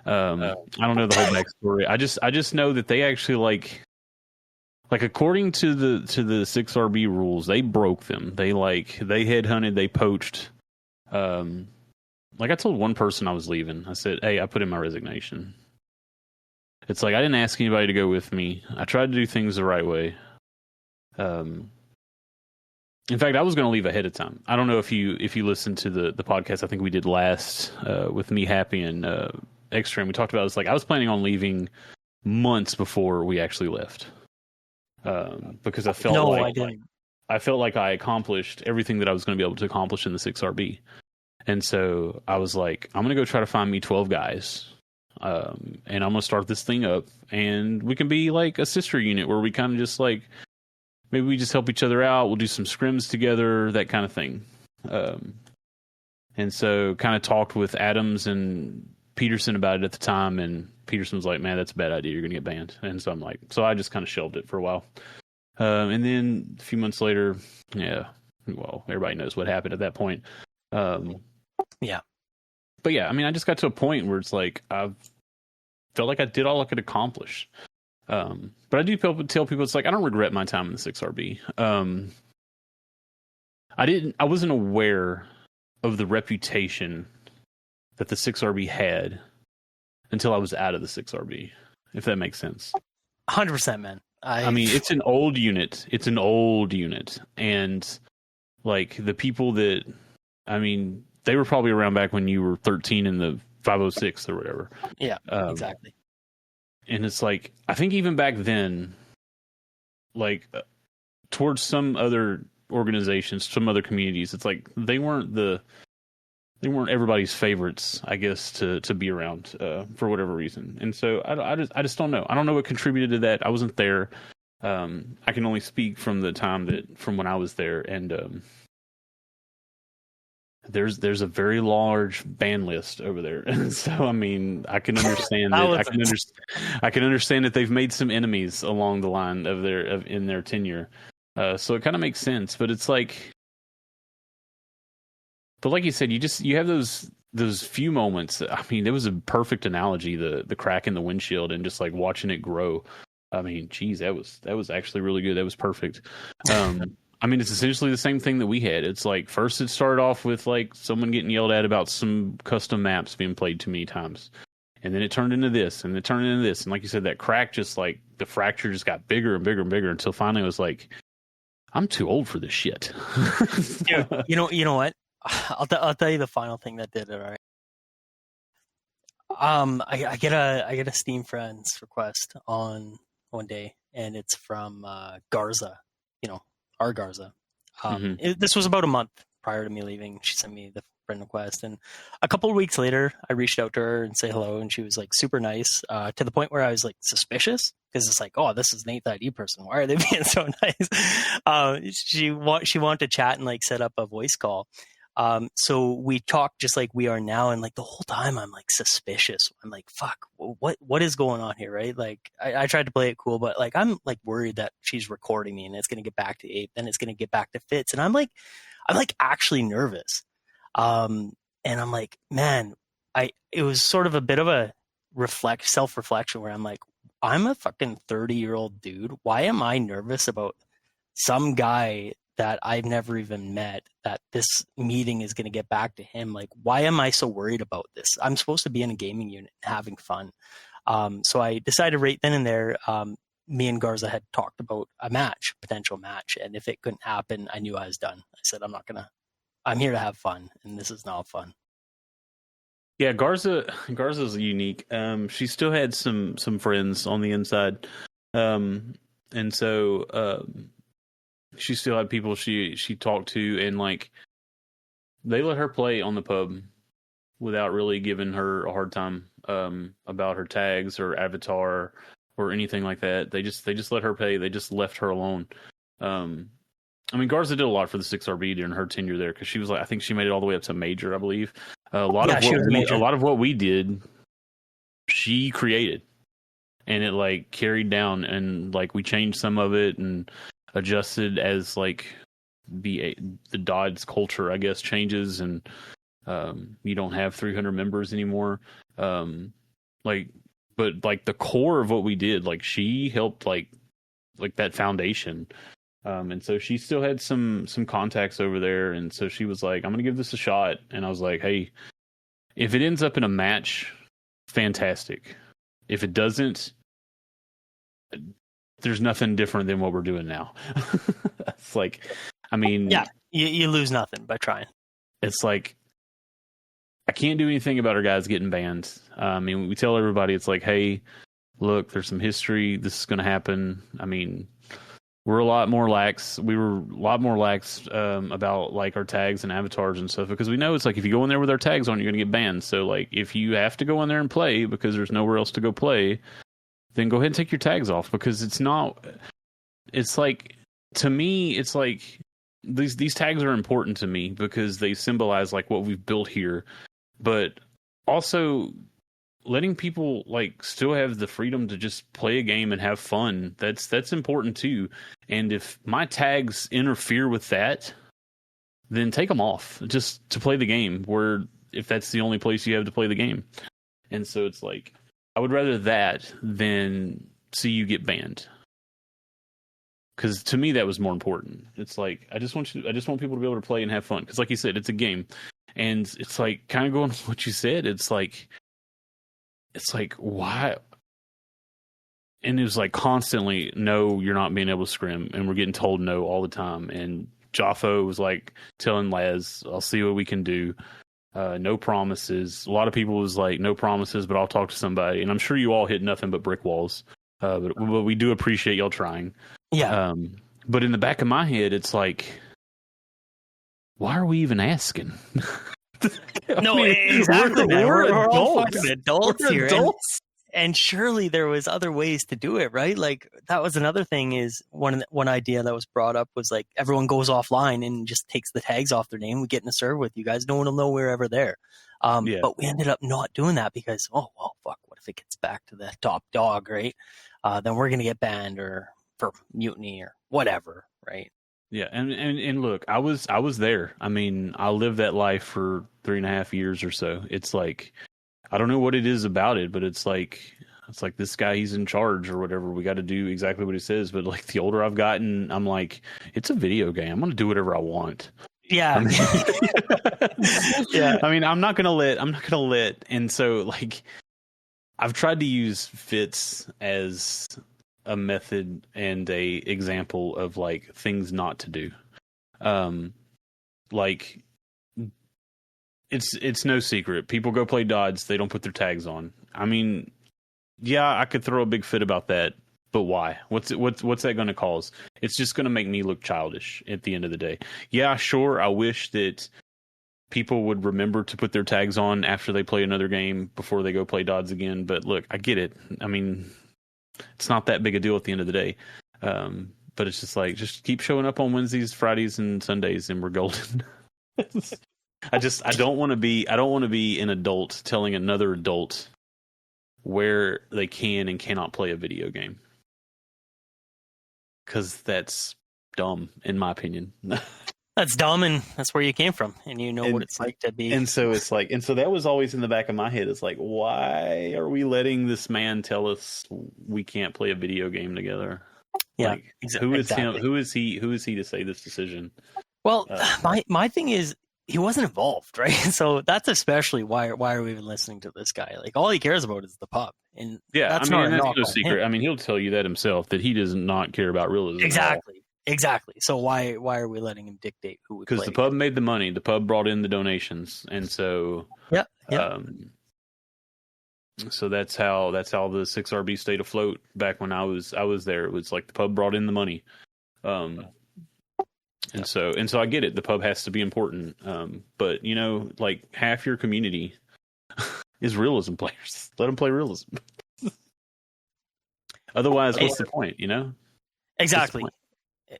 Speaker 1: I don't know the whole backstory. I just know that they actually, like according to the 6RB rules, they broke them. They headhunted, they poached. Like, I told one person I was leaving. I said, hey, I put in my resignation. It's like, I didn't ask anybody to go with me. I tried to do things the right way. In fact, I was going to leave ahead of time. I don't know if you listened to the podcast I think we did last with me, Happy, and Extreme. We talked about it's like I was planning on leaving months before we actually left, because I felt I felt like I accomplished everything that I was going to be able to accomplish in the 6RB, and so I was like, I'm going to go try to find me 12 guys. and I'm gonna start this thing up, and we can be like a sister unit where we kind of just like maybe we just help each other out. We'll do some scrims together, that kind of thing. And so kind of talked with Adams and Pederson about it at the time, and Pederson was like, "Man, that's a bad idea. You're gonna get banned." And so I'm like, so I just kind of shelved it for a while. And then a few months later, yeah, well, everybody knows what happened at that point.
Speaker 2: Yeah.
Speaker 1: But yeah, I mean, I just got to a point where it's like I felt like I did all I could accomplish. But I do tell people it's like I don't regret my time in the 6RB. I wasn't aware of the reputation that the 6RB had until I was out of the 6RB, if that makes sense.
Speaker 2: 100%, man.
Speaker 1: I mean, it's an old unit. It's an old unit. And like the people that, I mean, they were probably around back when you were 13 in the 506 or whatever.
Speaker 2: Yeah, exactly.
Speaker 1: And it's like, I think even back then, like towards some other organizations, some other communities, it's like they weren't everybody's favorites, I guess, to be around for whatever reason. And so I just don't know. I don't know what contributed to that. I wasn't there. I can only speak from the time from when I was there, and there's a very large ban list over there. And so I mean, I can understand that. I can understand that they've made some enemies along the line in their tenure. So it kind of makes sense, but it's like. But like you said, you have those few moments. I mean, it was a perfect analogy, the crack in the windshield and just like watching it grow. I mean, geez, that was actually really good. That was perfect. I mean, it's essentially the same thing that we had. It's like first it started off with like someone getting yelled at about some custom maps being played too many times. And then it turned into this, and it turned into this. And like you said, that crack just like the fracture just got bigger and bigger and bigger until finally it was like, I'm too old for this shit.
Speaker 2: You know what? I'll tell you the final thing that did it. All right. I get a Steam Friends request on one day, and it's from Garza. You know, our Garza. This was about a month prior to me leaving. She sent me the friend request, and a couple of weeks later, I reached out to her and say hello, and she was like super nice to the point where I was like suspicious because it's like, oh, this is an 8th ID person. Why are they being so nice? She wanted to chat and like set up a voice call. So we talked just like we are now, and like the whole time I'm like suspicious. I'm like, fuck, what is going on here, right? Like I tried to play it cool, but like I'm like worried that she's recording me and it's gonna get back to 8, then it's gonna get back to Fitz, and I'm like actually nervous. And I'm like, man, it was sort of a bit of a self-reflection where I'm like, I'm a fucking 30-year-old dude. Why am I nervous about some guy that I've never even met, that this meeting is going to get back to him? Like, why am I so worried about this? I'm supposed to be in a gaming unit having fun. So I decided right then and there, me and Garza had talked about a potential match. And if it couldn't happen, I knew I was done. I said, I'm here to have fun, and this is not fun.
Speaker 1: Yeah, Garza's unique. She still had some friends on the inside. And so, she still had people she talked to, and like they let her play on the pub without really giving her a hard time about her tags or avatar or anything like that. They just let her play. They just left her alone. I mean, Garza did a lot for the 6RB during her tenure there because she was like, I think she made it all the way up to major, I believe. A lot of what we did, she created, and it like carried down, and like we changed some of it and adjusted as like the Dodds culture, I guess, changes, and you don't have 300 members anymore. But like the core of what we did, like she helped like that foundation. And so she still had some contacts over there, and so she was like, I'm gonna give this a shot. And I was like, hey, if it ends up in a match, fantastic. If it doesn't, there's nothing different than what we're doing now. It's like, I mean,
Speaker 2: yeah, you lose nothing by trying.
Speaker 1: It's like, I can't do anything about our guys getting banned. I mean, we tell everybody, it's like, hey, look, there's some history. This is going to happen. I mean, we're a lot more lax. We were a lot more lax about like our tags and avatars and stuff, because we know it's like if you go in there with our tags on, you're going to get banned. So like if you have to go in there and play because there's nowhere else to go play, then go ahead and take your tags off, because it's not. It's like, to me, it's like these tags are important to me because they symbolize like what we've built here, but also letting people like still have the freedom to just play a game and have fun. That's important too. And if my tags interfere with that, then take them off just to play the game, where if that's the only place you have to play the game. And so it's like, I would rather that than see you get banned. Because to me, that was more important. It's like, I just want people to be able to play and have fun. Because like you said, it's a game. And it's like, kind of going with what you said, it's like, why? And it was like constantly, no, you're not being able to scrim. And we're getting told no all the time. And Joffo was like telling Laz, I'll see what we can do. No promises. A lot of people was like, no promises, but I'll talk to somebody. And I'm sure you all hit nothing but brick walls. But we do appreciate y'all trying.
Speaker 2: Yeah.
Speaker 1: But in the back of my head, it's like, why are we even asking?
Speaker 2: Exactly. We're all fucking adults
Speaker 1: we're
Speaker 2: here.
Speaker 1: Adults.
Speaker 2: And surely there was other ways to do it, right? Like that was another thing. Is one idea that was brought up was like everyone goes offline and just takes the tags off their name. We get in a server with you guys. No one will know we're ever there. But we ended up not doing that because, fuck, what if it gets back to the top dog, right? Then we're gonna get banned or for mutiny or whatever, right?
Speaker 1: Yeah, and look, I was there. I mean, I lived that life for 3.5 years or so. It's like, I don't know what it is about it, but it's like this guy, he's in charge or whatever. We got to do exactly what he says. But like the older I've gotten, I'm like, it's a video game. I'm gonna do whatever I want.
Speaker 2: Yeah.
Speaker 1: I mean, yeah. I mean, I'm not gonna let. And so like, I've tried to use Fitz as a method and a example of like things not to do. Like it's no secret. People go play Dodds, they don't put their tags on. I mean, yeah, I could throw a big fit about that, but why? What's that going to cause? It's just going to make me look childish at the end of the day. Yeah, sure, I wish that people would remember to put their tags on after they play another game before they go play Dodds again, but look, I get it. I mean, it's not that big a deal at the end of the day. But it's just like, just keep showing up on Wednesdays, Fridays, and Sundays, and we're golden. I don't want to be an adult telling another adult where they can and cannot play a video game. Because that's dumb, in my opinion.
Speaker 2: That's dumb, and that's where you came from, and you know what it's like to be.
Speaker 1: And so it's like, and so that was always in the back of my head. It's like, why are we letting this man tell us we can't play a video game together?
Speaker 2: Yeah,
Speaker 1: like, who is him? Who is he? Who is he to say this decision?
Speaker 2: Well, my thing is, he wasn't involved, right? So that's especially why are we even listening to this guy? Like, all he cares about is the pub, and
Speaker 1: yeah,
Speaker 2: that's
Speaker 1: I mean,
Speaker 2: not
Speaker 1: that's no secret. I mean, he'll tell you that himself, that he does not care about realism.
Speaker 2: Exactly. So why are we letting him dictate who we play?
Speaker 1: Because the pub made the money. The pub brought in the donations, and so
Speaker 2: yeah.
Speaker 1: So that's how the 6RB stayed afloat back when I was there. It was like the pub brought in the money, and so I get it. The pub has to be important, but you know, like half your community is realism players. Let them play realism. Otherwise, what's the point? You know,
Speaker 2: exactly.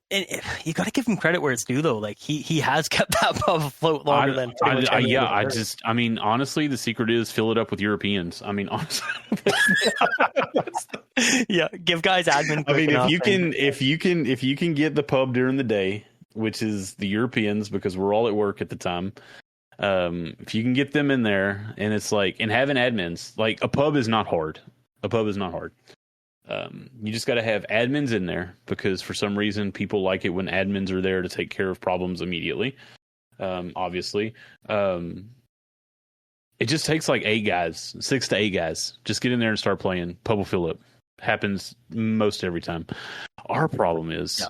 Speaker 2: And you got to give him credit where it's due, though. Like he has kept that pub afloat longer than.
Speaker 1: I mean, honestly, the secret is fill it up with Europeans. I mean, honestly,
Speaker 2: yeah, give guys admin.
Speaker 1: I mean, if you can get the pub during the day, which is the Europeans, because we're all at work at the time. If you can get them in there, and it's like, and having admins, like a pub is not hard. You just got to have admins in there, because for some reason people like it when admins are there to take care of problems immediately. Obviously, it just takes like 6 to 8 guys. Just get in there and start playing. Pub will fill up. Happens most every time. Our problem is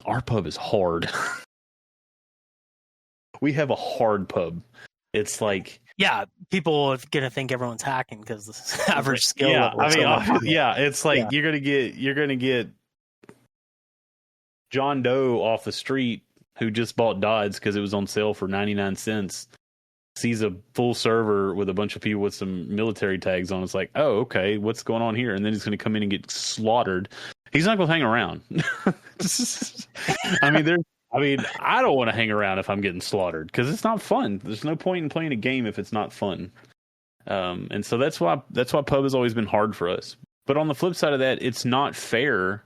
Speaker 1: our pub is hard. We have a hard pub. It's like,
Speaker 2: yeah, people are gonna think everyone's hacking because the average skill.
Speaker 1: Yeah, I mean, it's like you're gonna get John Doe off the street who just bought Dodds because it was on sale for 99 cents sees a full server with a bunch of people with some military tags on. It's like, oh, okay, what's going on here? And then he's going to come in and get slaughtered. He's not going to hang around. I don't want to hang around if I'm getting slaughtered because it's not fun. There's no point in playing a game if it's not fun. And so that's why pub has always been hard for us. But on the flip side of that, it's not fair.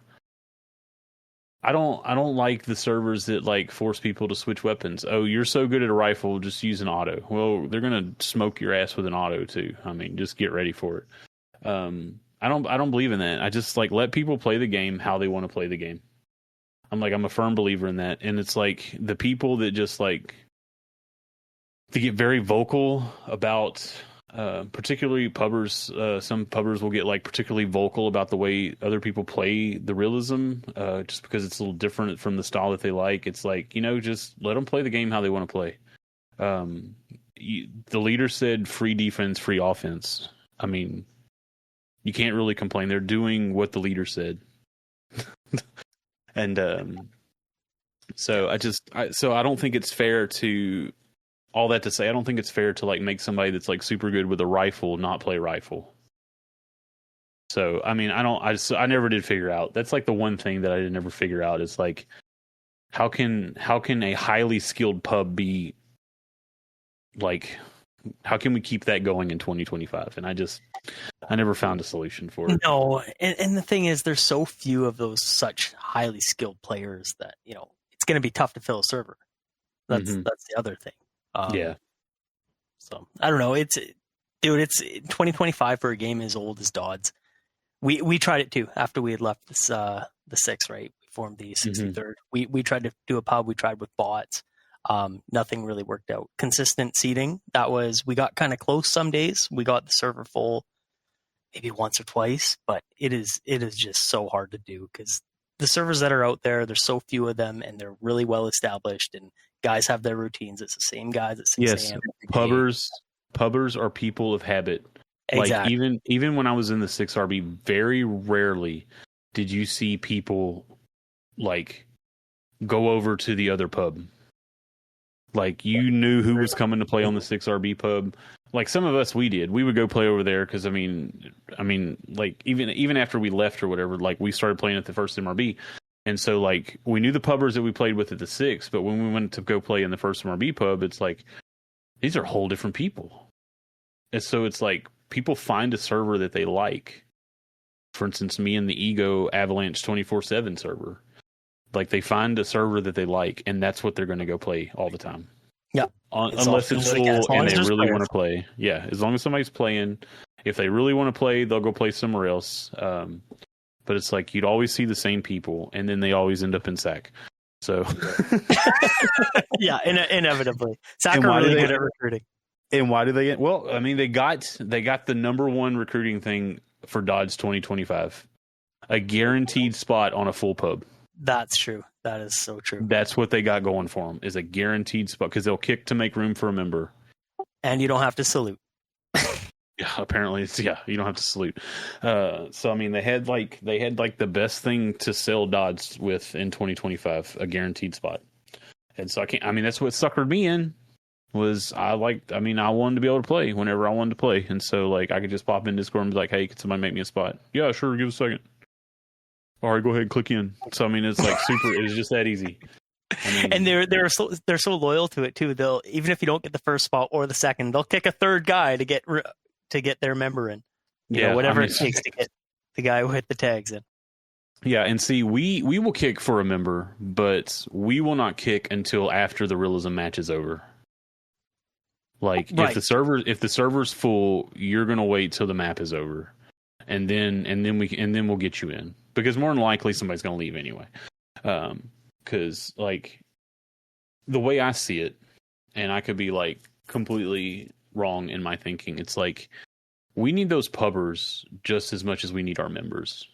Speaker 1: I don't like the servers that like force people to switch weapons. Oh, you're so good at a rifle, just use an auto. Well, they're gonna smoke your ass with an auto too. I mean, just get ready for it. I don't believe in that. I just like let people play the game how they want to play the game. I'm a firm believer in that. And it's like the people that just like they get very vocal about particularly pubbers. Some pubbers will get like particularly vocal about the way other people play the realism, just because it's a little different from the style that they like. It's like, just let them play the game how they want to play. The leader said free defense, free offense. I mean, you can't really complain. They're doing what the leader said. And so I don't think it's fair to all that to say, I don't think it's fair to like make somebody that's like super good with a rifle not play rifle. So, I mean, I never did figure out. That's like the one thing that I did never figure out is like, how can a highly skilled pub be like, how can we keep that going in 2025? And I never found a solution for it.
Speaker 2: No. And the thing is, there's so few of those such highly skilled players that, it's going to be tough to fill a server. That's the other thing.
Speaker 1: Yeah.
Speaker 2: So I don't know. It's 2025 for a game as old as Dodds. We tried it too after we had left this the 6, right? We formed the 63rd. We tried to do a pub. We tried with bots. Nothing really worked out. Consistent seating. We got kind of close some days. We got the server full maybe once or twice, but it is just so hard to do because the servers that are out there's so few of them and they're really well established and guys have their routines. It's the same guys at 6 a.m.
Speaker 1: Pubbers are people of habit.
Speaker 2: Exactly.
Speaker 1: Like even when I was in the 6RB, very rarely did you see people like go over to the other pub. Like you knew who was coming to play on the 6RB pub. Like some of us, we would go play over there because I mean, like even after we left or whatever, like we started playing at the first MRB. And so, like, we knew the pubbers that we played with at the 6, but when we went to go play in the first MRB pub, it's like, these are whole different people. And so it's like, people find a server that they like. For instance, me and the Ego Avalanche 24/7 server. Like, they find a server that they like, and that's what they're going to go play all the time.
Speaker 2: Yeah.
Speaker 1: Unless it's full and they really want to play. Yeah, as long as somebody's playing. If they really want to play, they'll go play somewhere else. But it's like you'd always see the same people, and then they always end up in SAC. So,
Speaker 2: yeah, inevitably, SAC are really good at recruiting.
Speaker 1: And why do they get? Well, I mean, they got the number one recruiting thing for Dodge 2025, a guaranteed spot on a full pub.
Speaker 2: That's true. That is so true.
Speaker 1: That's what they got going for them is a guaranteed spot because they'll kick to make room for a member,
Speaker 2: and you don't have to salute.
Speaker 1: Yeah, apparently you don't have to salute. So I mean, they had like the best thing to sell Dodge with in 2025, a guaranteed spot. And so that's what suckered me in was I wanted to be able to play whenever I wanted to play. And so like I could just pop in Discord and be like, hey, could somebody make me a spot? Yeah, sure, give us a second. All right, go ahead, click in. So I mean, it's like it's just that easy.
Speaker 2: And they're so loyal to it too. They'll, even if you don't get the first spot or the second, they'll kick a third guy to get their member in. You know, whatever it takes to get the guy who hit the tags in.
Speaker 1: Yeah, and see, we will kick for a member, but we will not kick until after the realism match is over. Like right. if the server's full, you're gonna wait till the map is over, and then we'll get you in because more than likely somebody's gonna leave anyway. Because like the way I see it, and I could be like completely wrong in my thinking, it's like we need those pubbers just as much as we need our members.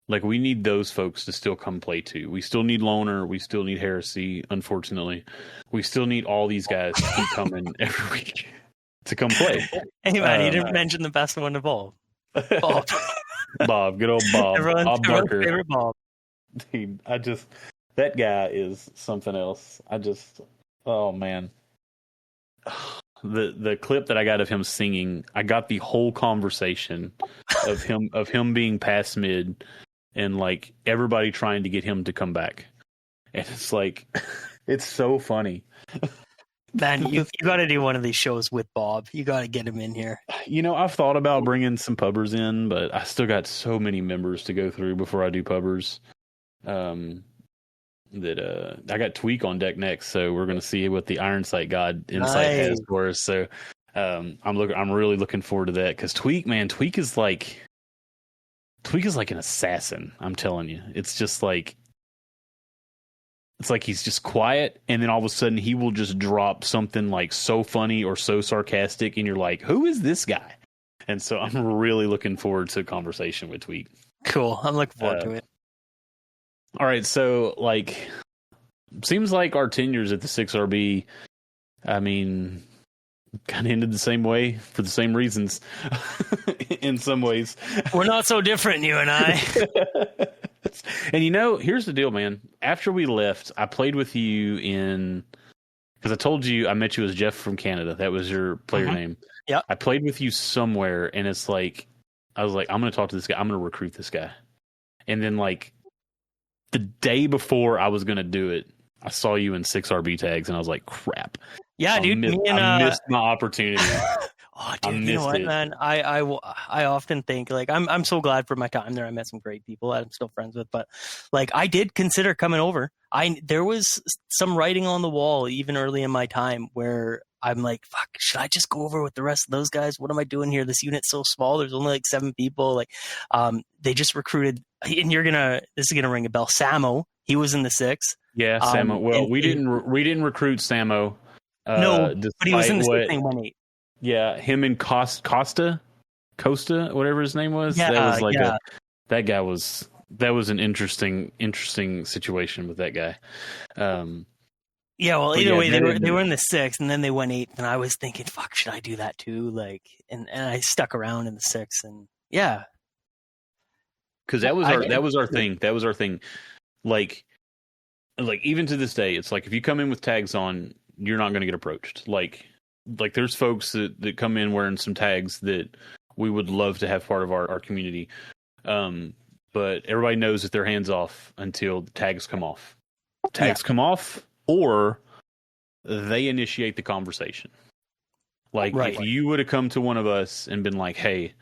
Speaker 1: Like, we need those folks to still come play, too. We still need Loner. We still need Heresy, unfortunately. We still need all these guys to keep coming every week to come play.
Speaker 2: Hey, man, you didn't mention the best one of all. Bob.
Speaker 1: Bob, good old Bob.
Speaker 2: Everyone's
Speaker 1: Bob Barker.
Speaker 2: favorite Bob.
Speaker 1: Dude, that guy is something else. Oh man. The clip that I got of him singing, I got the whole conversation of him being past mid and like everybody trying to get him to come back. And it's like it's so funny.
Speaker 2: Man, you got to do one of these shows with Bob. You got to get him in here.
Speaker 1: I've thought about bringing some pubbers in, but I still got so many members to go through before I do pubbers. That I got Tweak on deck next, so we're going to see what the Iron Sight God insight has for us. So I'm really looking forward to that because Tweak is like an assassin. I'm telling you, it's like he's just quiet, and then all of a sudden he will just drop something like so funny or so sarcastic, and you're like, who is this guy? And so I'm really looking forward to a conversation with Tweak.
Speaker 2: Cool. I'm looking forward to it.
Speaker 1: All right, so like, seems like our tenures at the 6RB, I mean, kind of ended the same way for the same reasons in some ways.
Speaker 2: We're not so different, you and I.
Speaker 1: And here's the deal, man. After we left, I played with you because I told you I met you as Jeff from Canada. That was your player name.
Speaker 2: Yeah.
Speaker 1: I played with you somewhere, and it's like, I was like, I'm going to talk to this guy. I'm going to recruit this guy. And then like, the day before I was going to do it, I saw you in 6RB tags, and I was like, crap.
Speaker 2: Yeah,
Speaker 1: I
Speaker 2: dude.
Speaker 1: missed my opportunity.
Speaker 2: Oh, dude, you know what, man? I often think, like, I'm so glad for my time there. I met some great people that I'm still friends with, but, like, I did consider coming over. There was some writing on the wall, even early in my time, where I'm like, fuck, should I just go over with the rest of those guys? What am I doing here? This unit's so small. There's only like 7 people. Like, they just recruited, and this is gonna ring a bell. Samo, he was in the 6.
Speaker 1: Yeah, Samo. Well, we didn't recruit Samo.
Speaker 2: No, but he was in the 6 thing 1-8.
Speaker 1: Yeah, him and Costa, whatever his name was.
Speaker 2: Yeah,
Speaker 1: that was like that was an interesting situation with that guy.
Speaker 2: Yeah, well, either way, they were in the 6, and then they went 8, and I was thinking, fuck, should I do that too? Like, and I stuck around in the 6, and yeah,
Speaker 1: because that was our thing. That was our thing. Like even to this day, it's like if you come in with tags on, you're not going to get approached. Like there's folks that come in wearing some tags that we would love to have part of our community, but everybody knows that they're hands off until the tags come off. Come off. Or they initiate the conversation. Like, if you would have come to one of us and been like, hey,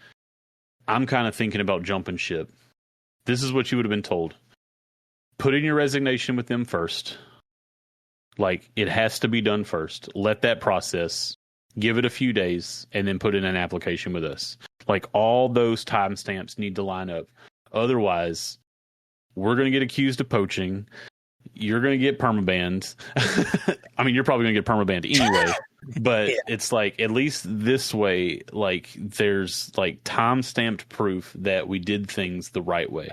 Speaker 1: I'm kind of thinking about jumping ship. This is what you would have been told. Put in your resignation with them first. Like, it has to be done first. Let that process. Give it a few days, and then put in an application with us. Like, all those timestamps need to line up. Otherwise, we're going to get accused of poaching. You're going to get permabanned. I mean, you're probably going to get permabanned anyway, but it's like, at least this way, like, there's like time-stamped proof that we did things the right way.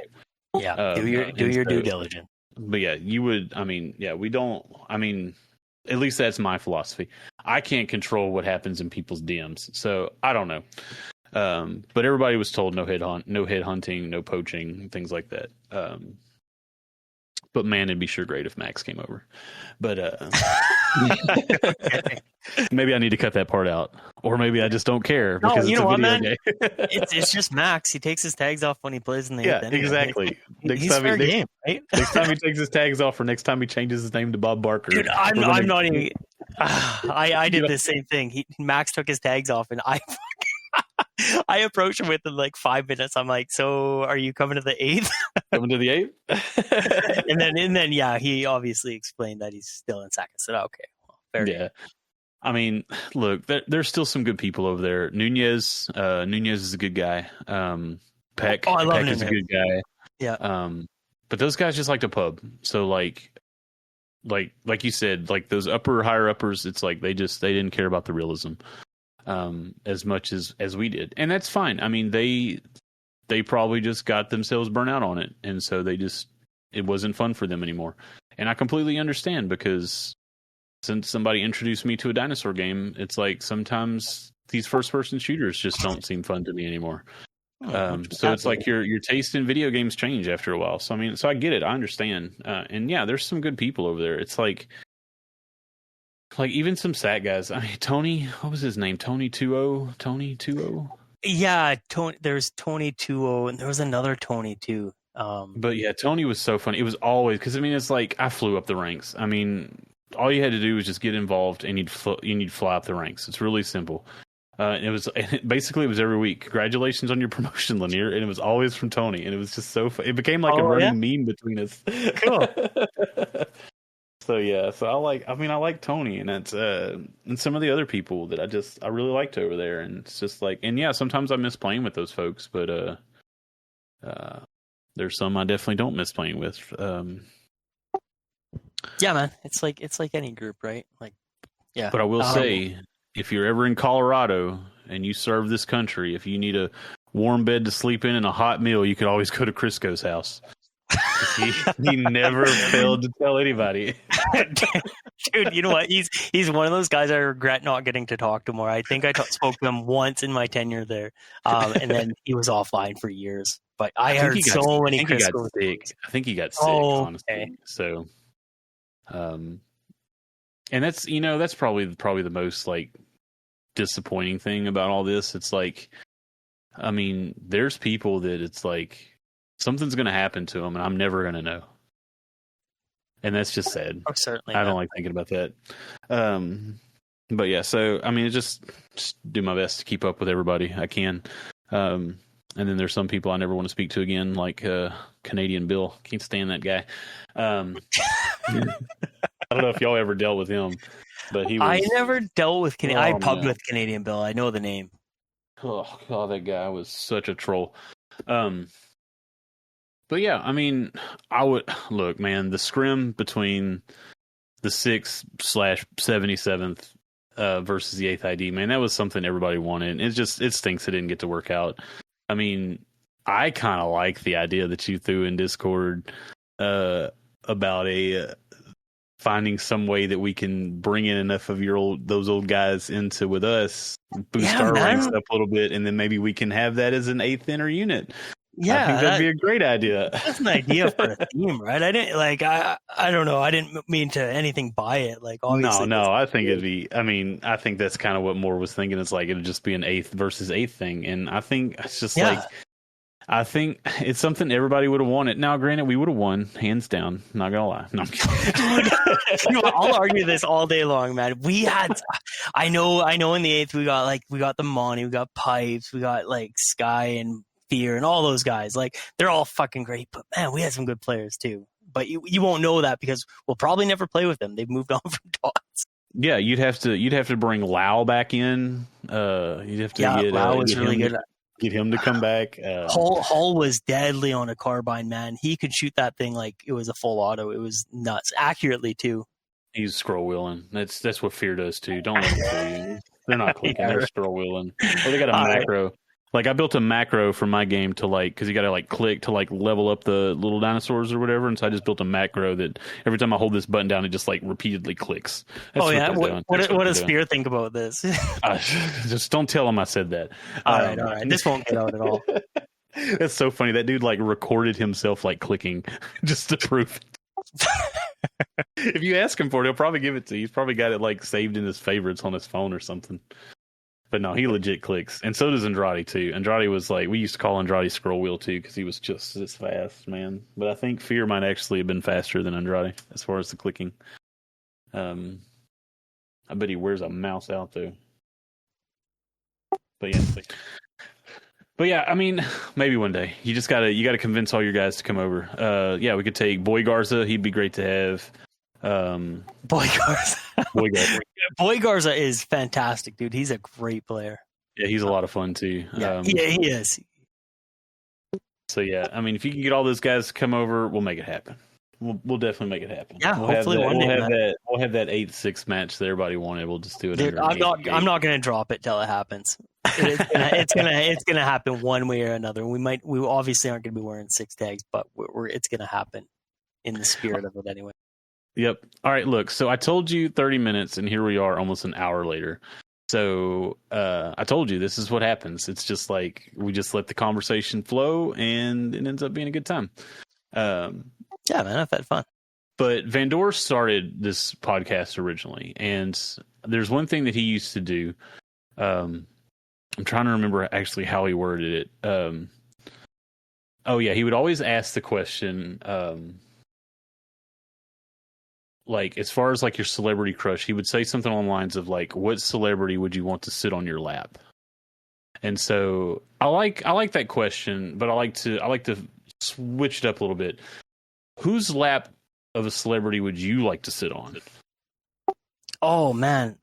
Speaker 2: Yeah. Do your due diligence.
Speaker 1: But yeah, at least that's my philosophy. I can't control what happens in people's DMs, so I don't know. But everybody was told no head hunting, no poaching, things like that. But man, it'd be sure great if Max came over. But maybe I need to cut that part out, or maybe I just don't care because it's a video game.
Speaker 2: it's just Max. He takes his tags off when he plays in the 8th.
Speaker 1: Yeah, exactly.
Speaker 2: He's fair game, right?
Speaker 1: Next time he takes his tags off, or next time he changes his name to Bob Barker.
Speaker 2: Dude, I'm not even. I did the same thing. Max took his tags off, and I approached him within like 5 minutes. I'm like, so are you coming to the 8th?
Speaker 1: Coming to the 8th?
Speaker 2: and then, yeah, he obviously explained that he's still in SAC. I said, okay, well, fair game.
Speaker 1: I mean, look, there's still some good people over there. Nunez is a good guy. Peck is a good guy.
Speaker 2: Yeah.
Speaker 1: But those guys just like to pub. So like you said, like those higher uppers, it's like they didn't care about the realism. As much as we did, and that's fine. I mean, they probably just got themselves burnt out on it, and so it wasn't fun for them anymore. And I completely understand, because since somebody introduced me to a dinosaur game, it's like sometimes these first-person shooters just don't seem fun to me anymore. So it's like your taste in video games change after a while. So I mean, so I get it, I understand, and yeah, there's some good people over there. It's like even some SAT guys. I mean, Tony, what was his name? Tony 2-0? Tony 2-0?
Speaker 2: Yeah, Tony. There's Tony 2-0, and there was another Tony too.
Speaker 1: But yeah, Tony was so funny. It was always because I mean, it's like I flew up the ranks. I mean, all you had to do was just get involved, and you'd fly up the ranks. It's really simple. It was basically it was every week. Congratulations on your promotion, Lanier, and it was always from Tony, and it was just so fun. It became like a running meme between us.
Speaker 2: Cool.
Speaker 1: So yeah, so I like Tony, and that's and some of the other people that I really liked over there, and it's just like, and yeah, sometimes I miss playing with those folks, but there's some I definitely don't miss playing with.
Speaker 2: Yeah, man, it's like any group, right? Like, yeah.
Speaker 1: But I will say, if you're ever in Colorado and you serve this country, if you need a warm bed to sleep in and a hot meal, you could always go to Crisco's house. He never failed to tell anybody.
Speaker 2: Dude, you know what? He's one of those guys I regret not getting to talk to more. I think I spoke to him once in my tenure there, and then he was offline for years. But I heard so many.
Speaker 1: I think he got sick. Honestly, okay. So, and that's probably the most like disappointing thing about all this. It's like, I mean, there's people that it's like something's going to happen to them, and I'm never going to know. And that's just sad.
Speaker 2: Oh, certainly.
Speaker 1: I don't like thinking about that. But yeah, so I mean, just do my best to keep up with everybody I can. And then there's some people I never want to speak to again, like Canadian Bill. Can't stand that guy. I don't know if y'all ever dealt with him, but I
Speaker 2: never dealt with Canadian. I pubbed with Canadian Bill. I know the name.
Speaker 1: Oh, that guy was such a troll. But yeah, I mean, I would look, man. The scrim between the 6/77th versus the 8th ID, man, that was something everybody wanted. It stinks it didn't get to work out. I mean, I kind of like the idea that you threw in Discord about finding some way that we can bring in enough of those old guys into with us, boost our ranks up a little bit, and then maybe we can have that as an 8th inner unit.
Speaker 2: Yeah,
Speaker 1: I think that'd be a great idea.
Speaker 2: That's an idea for a theme, right? I didn't I don't know. I didn't mean to anything by it. Like, obviously,
Speaker 1: no. I think it'd be. I mean, I think that's kind of what Moore was thinking. It's like it'd just be an 8th versus 8th thing, and I think it's just like. I think it's something everybody would have wanted. Now, granted, we would have won, hands down. Not gonna lie. No, I'm kidding.
Speaker 2: I'll argue this all day long, man. We had, I know. In the 8th, we got the Monty, we got Pipes, we got like Sky and Fear, and all those guys. Like, they're all fucking great. But man, we had some good players too. But you won't know that because we'll probably never play with them. They've moved on from Tots.
Speaker 1: Yeah, you'd have to bring Lau back in. You'd have to get
Speaker 2: Lau was really good.
Speaker 1: Get him to come back.
Speaker 2: Hull was deadly on a carbine, man. He could shoot that thing like it was a full auto. It was nuts, accurately too.
Speaker 1: He's scroll wheeling. That's what Fear does too. Don't let them fool you. They're not clicking. They're scroll wheeling. Or they got a macro. Like, I built a macro for my game to because you got to click to level up the little dinosaurs or whatever. And so I just built a macro that every time I hold this button down, it just repeatedly clicks.
Speaker 2: That's what does Fear think about this?
Speaker 1: Just don't tell him I said that.
Speaker 2: All right. This won't get out at all.
Speaker 1: That's so funny. That dude recorded himself clicking just to prove it. If you ask him for it, he'll probably give it to you. He's probably got it saved in his favorites on his phone or something. But no, he legit clicks. And so does Andrade too. Andrade was we used to call Andrade scroll wheel too because he was just as fast, man. But I think Fear might actually have been faster than Andrade as far as the clicking. I bet he wears a mouse out though. But yeah, I mean, maybe one day. You gotta convince all your guys to come over. Yeah, we could take Boy Garza. He'd be great to have.
Speaker 2: Boy Garza is fantastic, dude. He's a great player.
Speaker 1: Yeah, he's a lot of fun too.
Speaker 2: Yeah, he is.
Speaker 1: So yeah, I mean, if you can get all those guys to come over, we'll make it happen. We'll definitely make it happen.
Speaker 2: Yeah, hopefully one day.
Speaker 1: We'll have that 8-6 match that everybody wanted. We'll just do it.
Speaker 2: Dude, I'm not gonna drop it till it happens. It's gonna happen one way or another. We obviously aren't gonna be wearing 6 tags, but it's gonna happen in the spirit of it anyway.
Speaker 1: Yep. All right, look, so I told you 30 minutes, and here we are almost an hour later. So I told you this is what happens. It's just like we just let the conversation flow, and it ends up being a good time.
Speaker 2: Yeah, man, I've had fun.
Speaker 1: But Van Dor started this podcast originally, and there's one thing that he used to do. I'm trying to remember actually how he worded it. Oh yeah, he would always ask the question, like as far as like your celebrity crush, he would say something along the lines of like, "What celebrity would you want to sit on your lap?" And so I like that question, but I like to switch it up a little bit. Whose lap of a celebrity would you like to sit on?
Speaker 2: Oh man,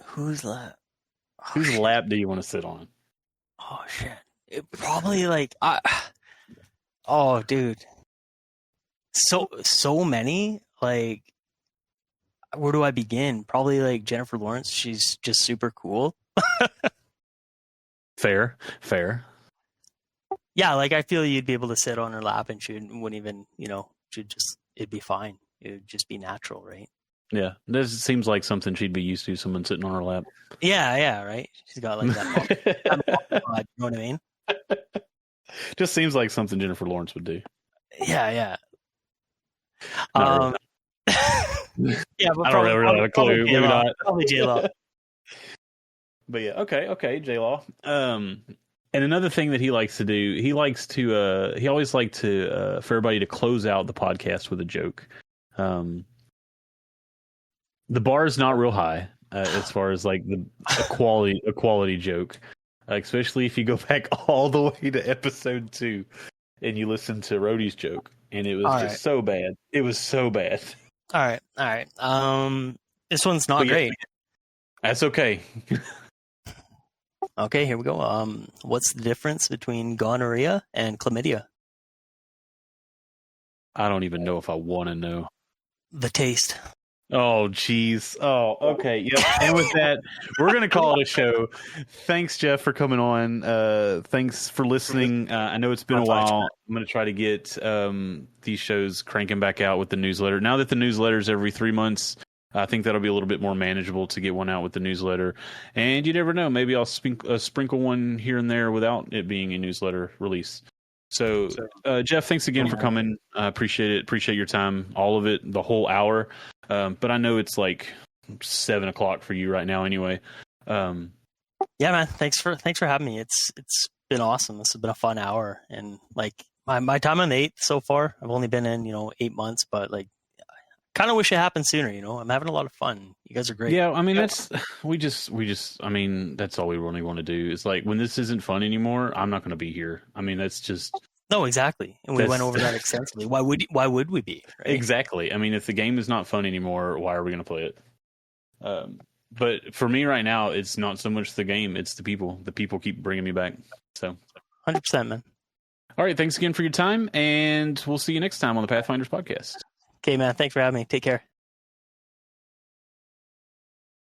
Speaker 2: whose lap?
Speaker 1: Whose lap do you want to sit on?
Speaker 2: Oh shit! It probably like oh dude, so many. Like, where do I begin? Probably like Jennifer Lawrence. She's just super cool.
Speaker 1: Fair.
Speaker 2: Yeah, like I feel you'd be able to sit on her lap and she wouldn't even, it'd be fine. It would just be natural, right?
Speaker 1: Yeah, this seems like something she'd be used to. Someone sitting on her lap.
Speaker 2: Yeah, right. She's got like that. You know what I mean?
Speaker 1: Just seems like something Jennifer Lawrence would do.
Speaker 2: Yeah.
Speaker 1: Really.
Speaker 2: Yeah, but
Speaker 1: I don't really have a clue. Maybe not.
Speaker 2: Probably J-Law.
Speaker 1: But yeah, okay, J-Law. And another thing that he likes to do, he always liked to for everybody to close out the podcast with a joke. The bar is not real high as far as like a quality joke, especially if you go back all the way to episode 2 and you listen to Rhodey's joke, and it was so bad. It was so bad.
Speaker 2: All right. This one's not great.
Speaker 1: That's okay.
Speaker 2: Okay, here we go. What's the difference between gonorrhea and chlamydia?
Speaker 1: I don't even know if I want to know.
Speaker 2: The taste.
Speaker 1: Oh, jeez. Oh, okay. Yep. And with that, we're going to call it a show. Thanks, Jeff, for coming on. Thanks for listening. I know it's been a while. I'm going to try to get these shows cranking back out with the newsletter. Now that the newsletter's every 3 months, I think that'll be a little bit more manageable to get one out with the newsletter. And you never know. Maybe I'll sprinkle one here and there without it being a newsletter release. So, Jeff, thanks again for coming. I appreciate it. Appreciate your time, all of it, the whole hour. But I know it's like 7 o'clock for you right now anyway.
Speaker 2: Yeah, man. Thanks for having me. It's been awesome. This has been a fun hour. And like my time on the 8th so far, I've only been in, 8 months, but like kind of wish it happened sooner, I'm having a lot of fun. You guys are great.
Speaker 1: Yeah, I mean that's I mean that's all we really want to do. Is like when this isn't fun anymore, I'm not going to be here. I mean that's just
Speaker 2: no, exactly. And we went over that extensively. Why would we be? Right?
Speaker 1: Exactly. I mean, if the game is not fun anymore, why are we going to play it? But for me right now, it's not so much the game; it's the people. The people keep bringing me back. So,
Speaker 2: 100%, man.
Speaker 1: All right, thanks again for your time, and we'll see you next time on the Pathfinders podcast.
Speaker 2: Okay, man. Thanks for having me. Take care.